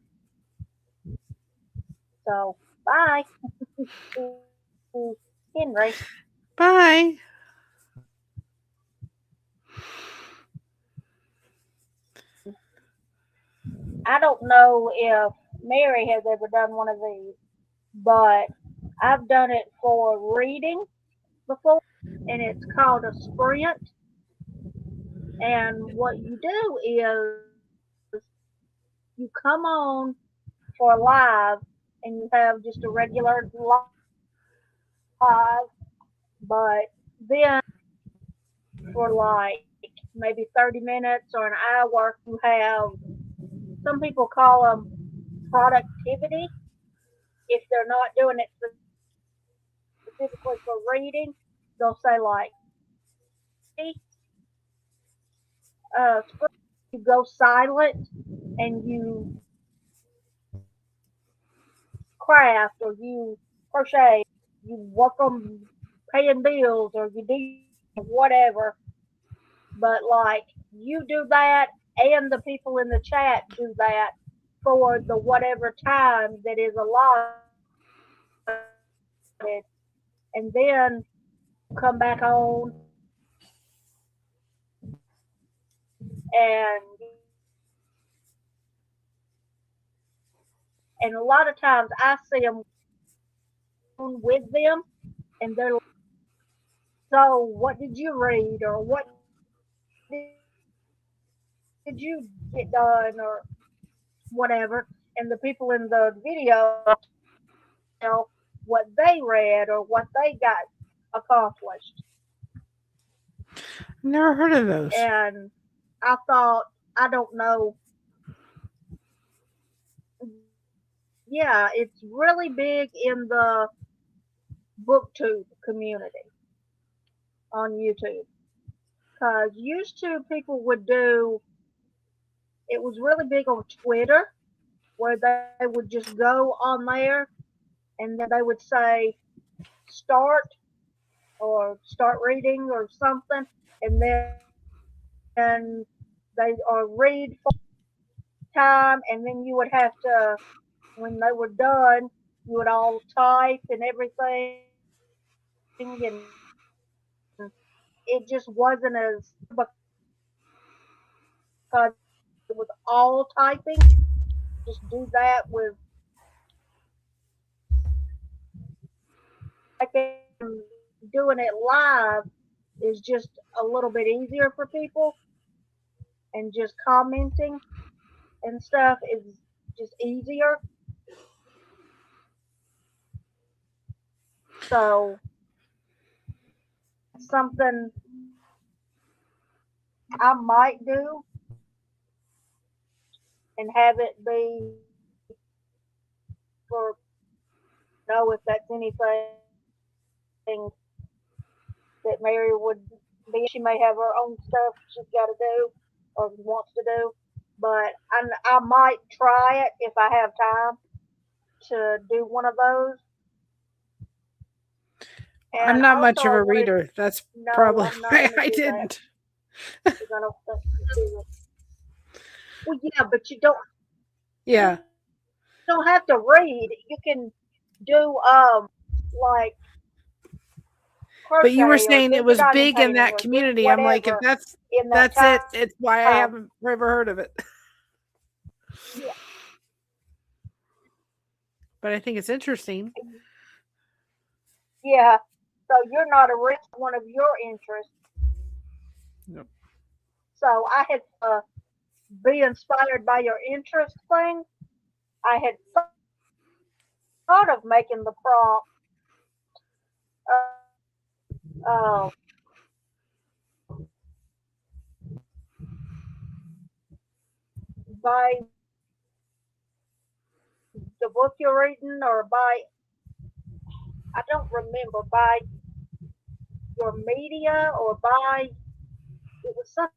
So, bye. Henry. Bye. I don't know if Mary has ever done one of these, but I've done it for reading before, and it's called a sprint. And what you do is you come on for live, and you have just a regular live, but then for like maybe 30 minutes or an hour, you have, some people call them productivity. If they're not doing it specifically for reading, they'll say like, you go silent and you craft or you crochet, you work on paying bills or you do whatever. But like you do that and the people in the chat do that for the whatever time that is allotted, and then come back on and and a lot of times I see them with them and they're like, so what did you read or what did you get done or whatever, and the people in the video tell what they read or what they got accomplished. Never heard of those. And I thought, I don't know, yeah, it's really big in the booktube community on YouTube. Because used to people would do, it was really big on Twitter where they would just go on there and then they would say start or start reading or something, and then they or read for time, and then you would have to, when they were done, you would all type and everything, and it just wasn't as because it was all typing. Just do that with typing, doing it live is just a little bit easier for people, and just commenting and stuff is just easier. So something I might do and have it be for know if that's anything that Mary would be. She may have her own stuff she's got to do or wants to do, but I might try it if I have time to do one of those. I'm And not also, much of I a wanted, reader. That's no, probably I'm not why going to I do that didn't. because I don't think you do it. Well, yeah, but Yeah. you don't have to read. You can do like But you were crochet or saying it do the was diamond big in painting that or do community. I'm like, if whatever in that that's it, time. it's why I haven't ever heard of it. Yeah, But I think it's interesting. yeah. So you're not a risk one of your interests. Nope. So I had be inspired by your interest thing. I had thought of making the prompt uh, by the book you're reading or by, I don't remember, by your media or by, it was something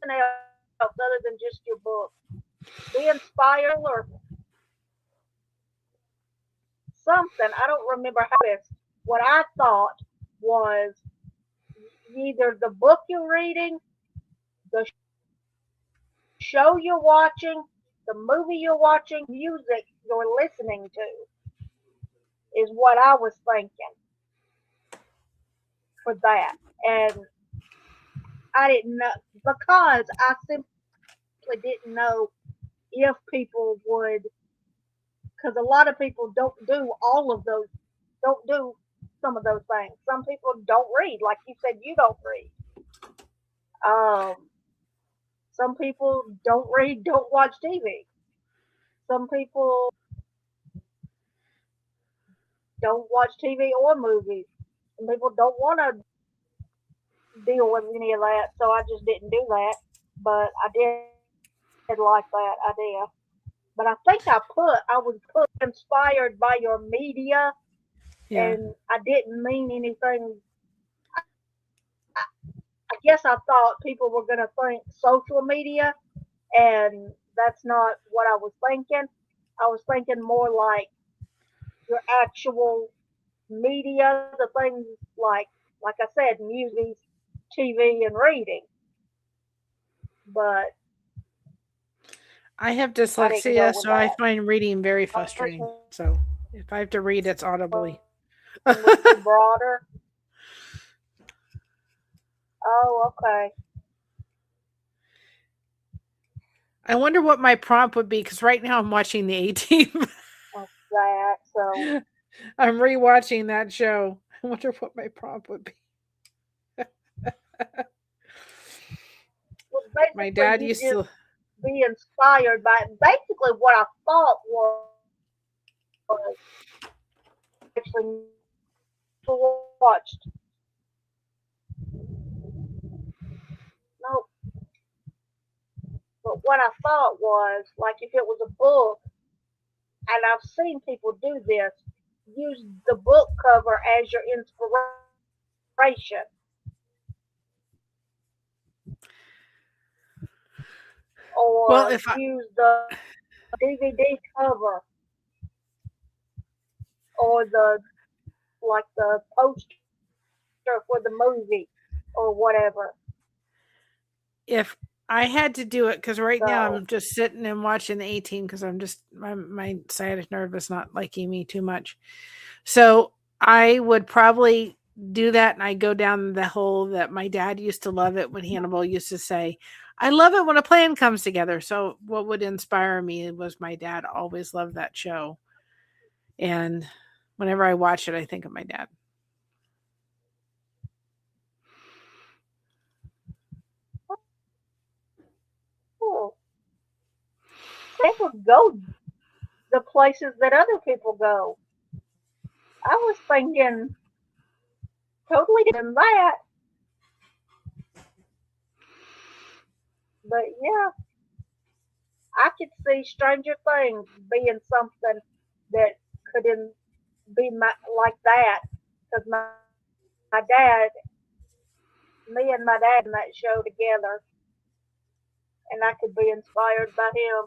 else other than just your book. Be inspired or something. I don't remember how it's. What I thought was either the book you're reading, the show you're watching, the movie you're watching, music you're listening to is what I was thinking for that. And I didn't know because I simply didn't know if people would, because a lot of people don't do all of those, don't do some of those things. Some people don't read, like you said, you don't read. Um, some people don't read, don't watch TV. Some people don't watch TV or movies. Some people don't want to deal with any of that, so I just didn't do that. But I did like that idea. But I was put inspired by your media, Yeah. and I didn't mean anything. I guess guess I thought people were going to think social media, and that's not what I was thinking. I was thinking more like your actual media, the things like I said, music, TV, and reading. But I have I didn't go dyslexia, with so I that. find reading very I was frustrating. So if I have to read, it's audibly. something would be broader. Oh, okay. I wonder what my prompt would be because right now I'm watching the A-Team. That. So, I'm rewatching that show. I wonder what my prompt would be. well, My basically, dad you used just to. be inspired by it. Basically what I thought was actually watched. No, but what I thought was like if it was a book, and I've seen people do this, use the book cover as your inspiration, Well, or if I use the DVD cover or the like the poster for the movie or whatever. if I had to do it, because right now So, I'm just sitting and watching the A-Team because I'm just my sciatic nerve is not liking me too much. So I would probably do that, and I go down the hole that my dad used to love it when Hannibal used to say, "I love it when a plan comes together." So what would inspire me was my dad always loved that show, and whenever I watch it, I think of my dad. cool. People go the places that other people go. I was thinking totally different than that, but yeah, I could see Stranger Things being something that could be like that because my dad, me and my dad, in that show together, and I could be inspired by him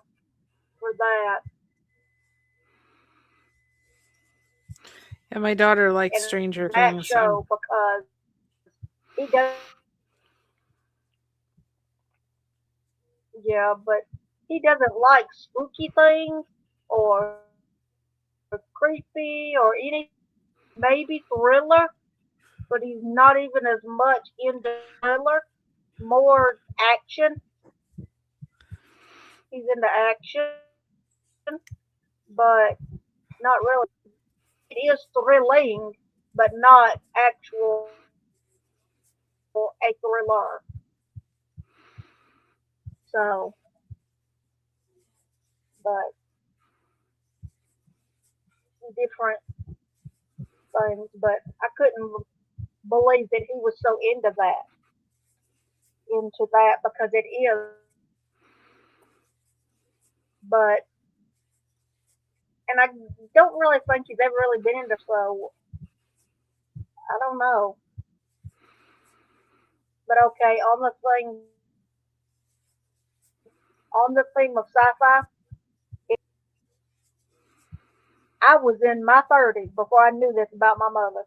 for that. And my daughter likes And Stranger that Things. show because he does, yeah, but he doesn't like spooky things or creepy or any maybe thriller, but he's not even as much into thriller. More action. He's into action, but not really. It is thrilling, but not actual a thriller. So, but different things. But I couldn't believe that he was so into that because it is. But and I don't really think he's ever really been into. So I don't know. But okay, on the theme of sci-fi, I was in my 30s before I knew this about my mother.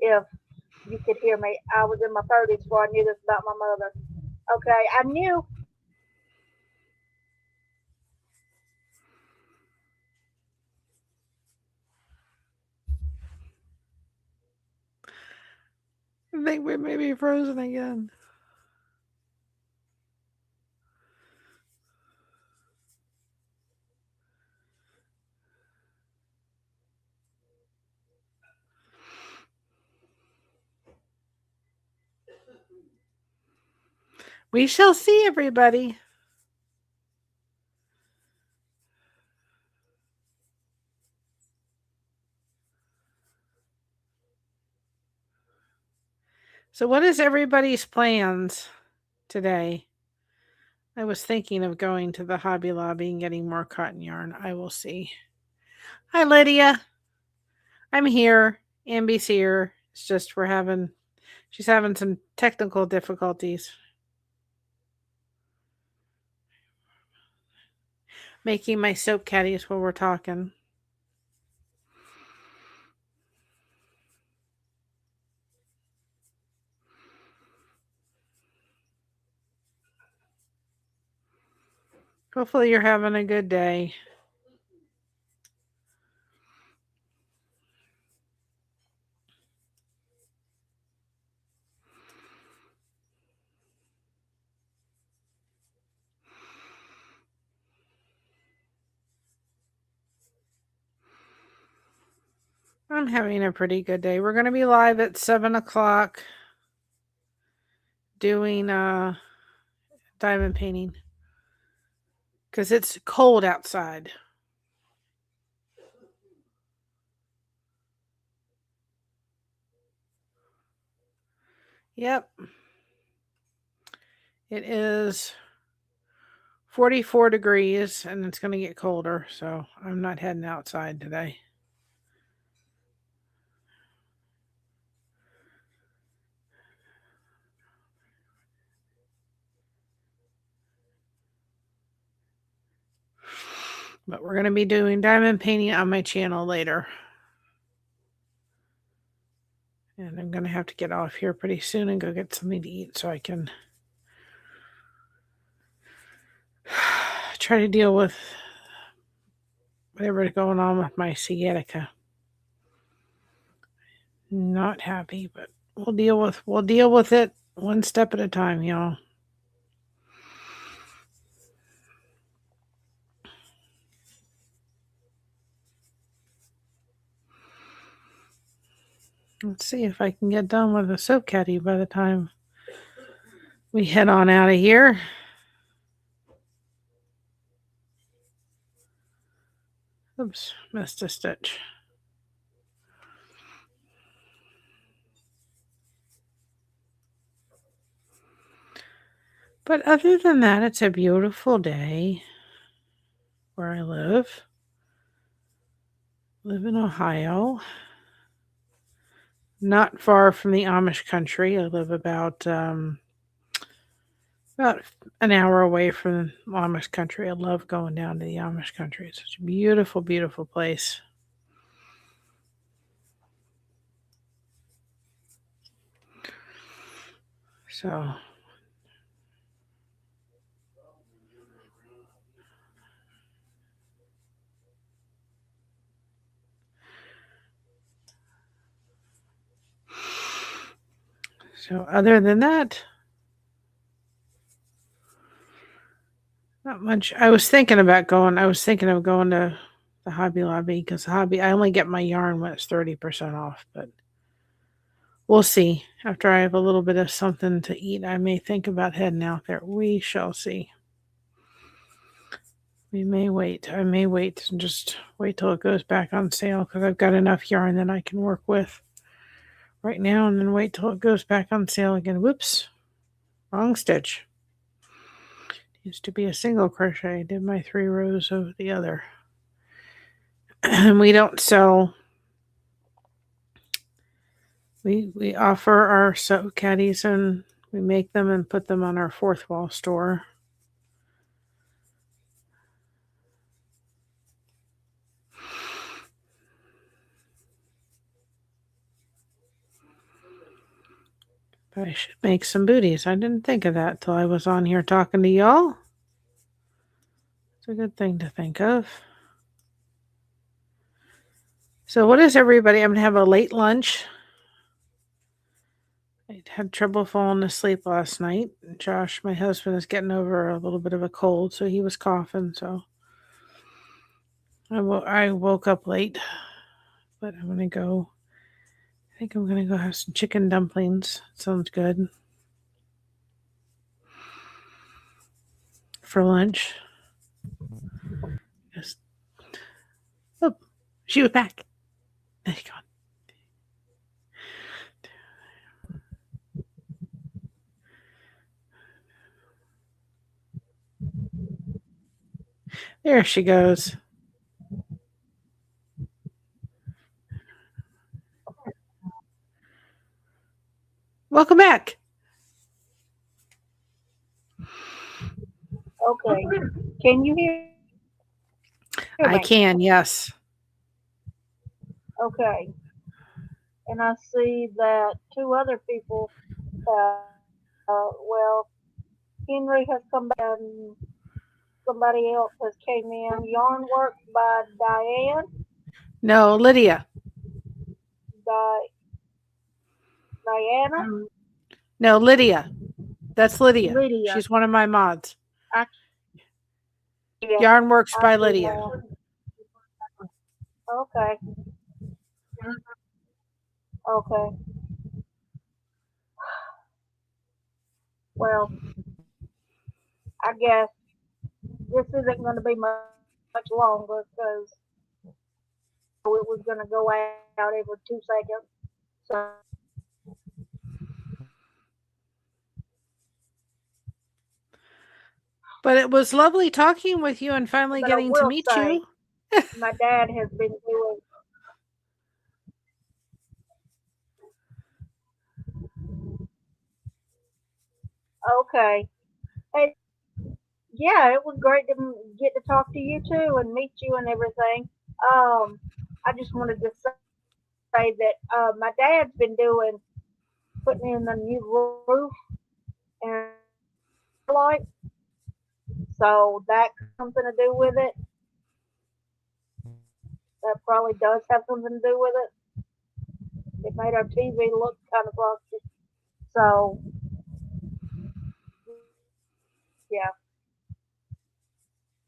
If you could hear me, I was in my 30s before I knew this about my mother. Okay, I knew I think we may be frozen again. We shall see, everybody. So, what is everybody's plans today? I was thinking of going to the Hobby Lobby and getting more cotton yarn. I will see. Hi, Lydia. I'm here. Amby's here. It's just we're having She's having some technical difficulties. Making my soap caddies while we're talking. Hopefully you're having a good day. I'm having a pretty good day. We're going to be live at 7 o'clock doing diamond painting because it's cold outside. Yep. It is 44 degrees and it's going to get colder, so I'm not heading outside today. But we're going to be doing diamond painting on my channel later. And I'm going to have to get off here pretty soon and go get something to eat so I can try to deal with whatever's going on with my sciatica. Not happy, but we'll deal with it one step at a time, y'all. Let's see if I can get done with the soap caddy by the time we head on out of here. Oops, missed a stitch. But other than that, it's a beautiful day where I live. Live in Ohio. Not far from the Amish country. I live about an hour away from the Amish country. I love going down to the Amish country. It's such a beautiful, beautiful place. So other than that, not much. I was thinking of going to the Hobby Lobby because I only get my yarn when it's 30% off, but we'll see. After I have a little bit of something to eat, I may think about heading out there. We shall see. We may wait. I may wait and just wait till it goes back on sale because I've got enough yarn that I can work with right now, and then wait till it goes back on sale again. Whoops, wrong stitch. Used to be a single crochet. I did my 3 rows of the other. And we don't sell. We offer our soap caddies and we make them and put them on our fourth wall store. But I should make some booties. I didn't think of that till I was on here talking to y'all. It's a good thing to think of. So what is everybody? I'm going to have a late lunch. I had trouble falling asleep last night. Josh, my husband, is getting over a little bit of a cold, so he was coughing. So I woke up late, but I'm going to go. I think I'm going to go have some chicken dumplings. Sounds good. For lunch. Yes. Oh, she was back. There you go. There she goes. Welcome back. Okay. Can you hear I me? can, yes. Okay. And I see that two other people, well, Henry has come back and somebody else has came in. Yarn Work by No, Lydia. Diana? No, Lydia. That's Lydia. Lydia. She's one of my mods. I, yeah, Yarn Works I by see Lydia. now. Okay. Okay. Well, I guess this isn't going to be much longer because it was going to go out every 2 seconds. So, But it was lovely talking with you and finally but I getting to will meet say, you. my dad has been doing. Okay. Hey, yeah, it was great to get to talk to you too and meet you and everything. I just wanted to say that my dad's been putting in a new roof and light, so that something to do with it. That probably does have something to do with it. It made our TV look kind of rusty. So yeah,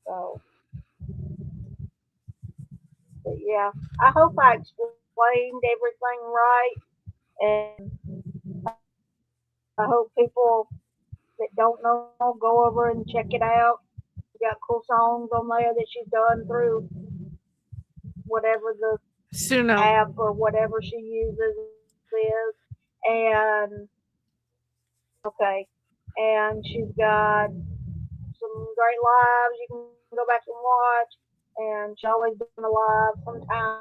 so but yeah, I hope I explained everything right, and I hope people that don't know go over and check it out. She got cool songs on there that she's done through whatever the Suno. app or whatever she uses is, and okay, and she's got some great lives you can go back and watch, and she always doing a live sometime,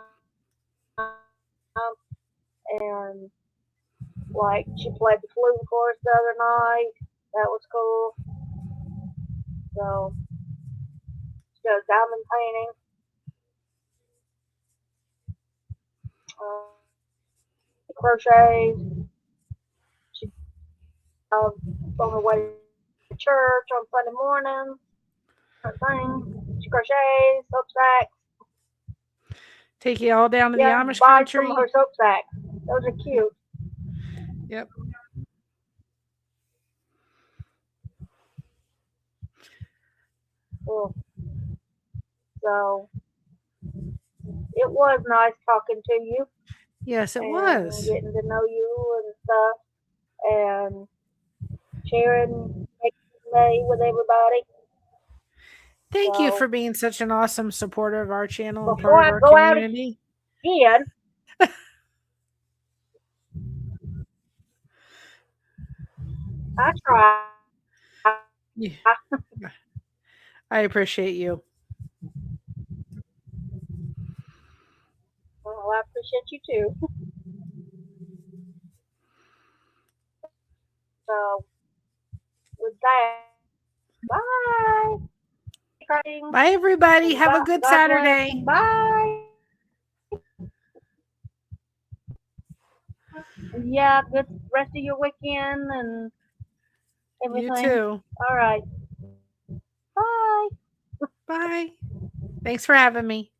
and like she played the flute for us the other night. That was cool. So she does diamond painting. Crochets. She on her way to church on Sunday morning. Thing. She crochets, soap sacks. Take you all down to the Yeah, Amish buy country. some of her soap sacks. Those are cute. Yep. Cool. So it was nice talking to you. Yes, it and was. getting to know you and stuff, and sharing Makin-N-May with everybody. Thank you So for being such an awesome supporter of our channel and before part of I our go out community. again, I try. Yeah. I appreciate you. Well, I appreciate you too. So with that, bye. Bye, everybody. Have a good God bless. Saturday. Bye. Yeah, good rest of your weekend and everything. You too. All right. Bye. Bye. Thanks for having me.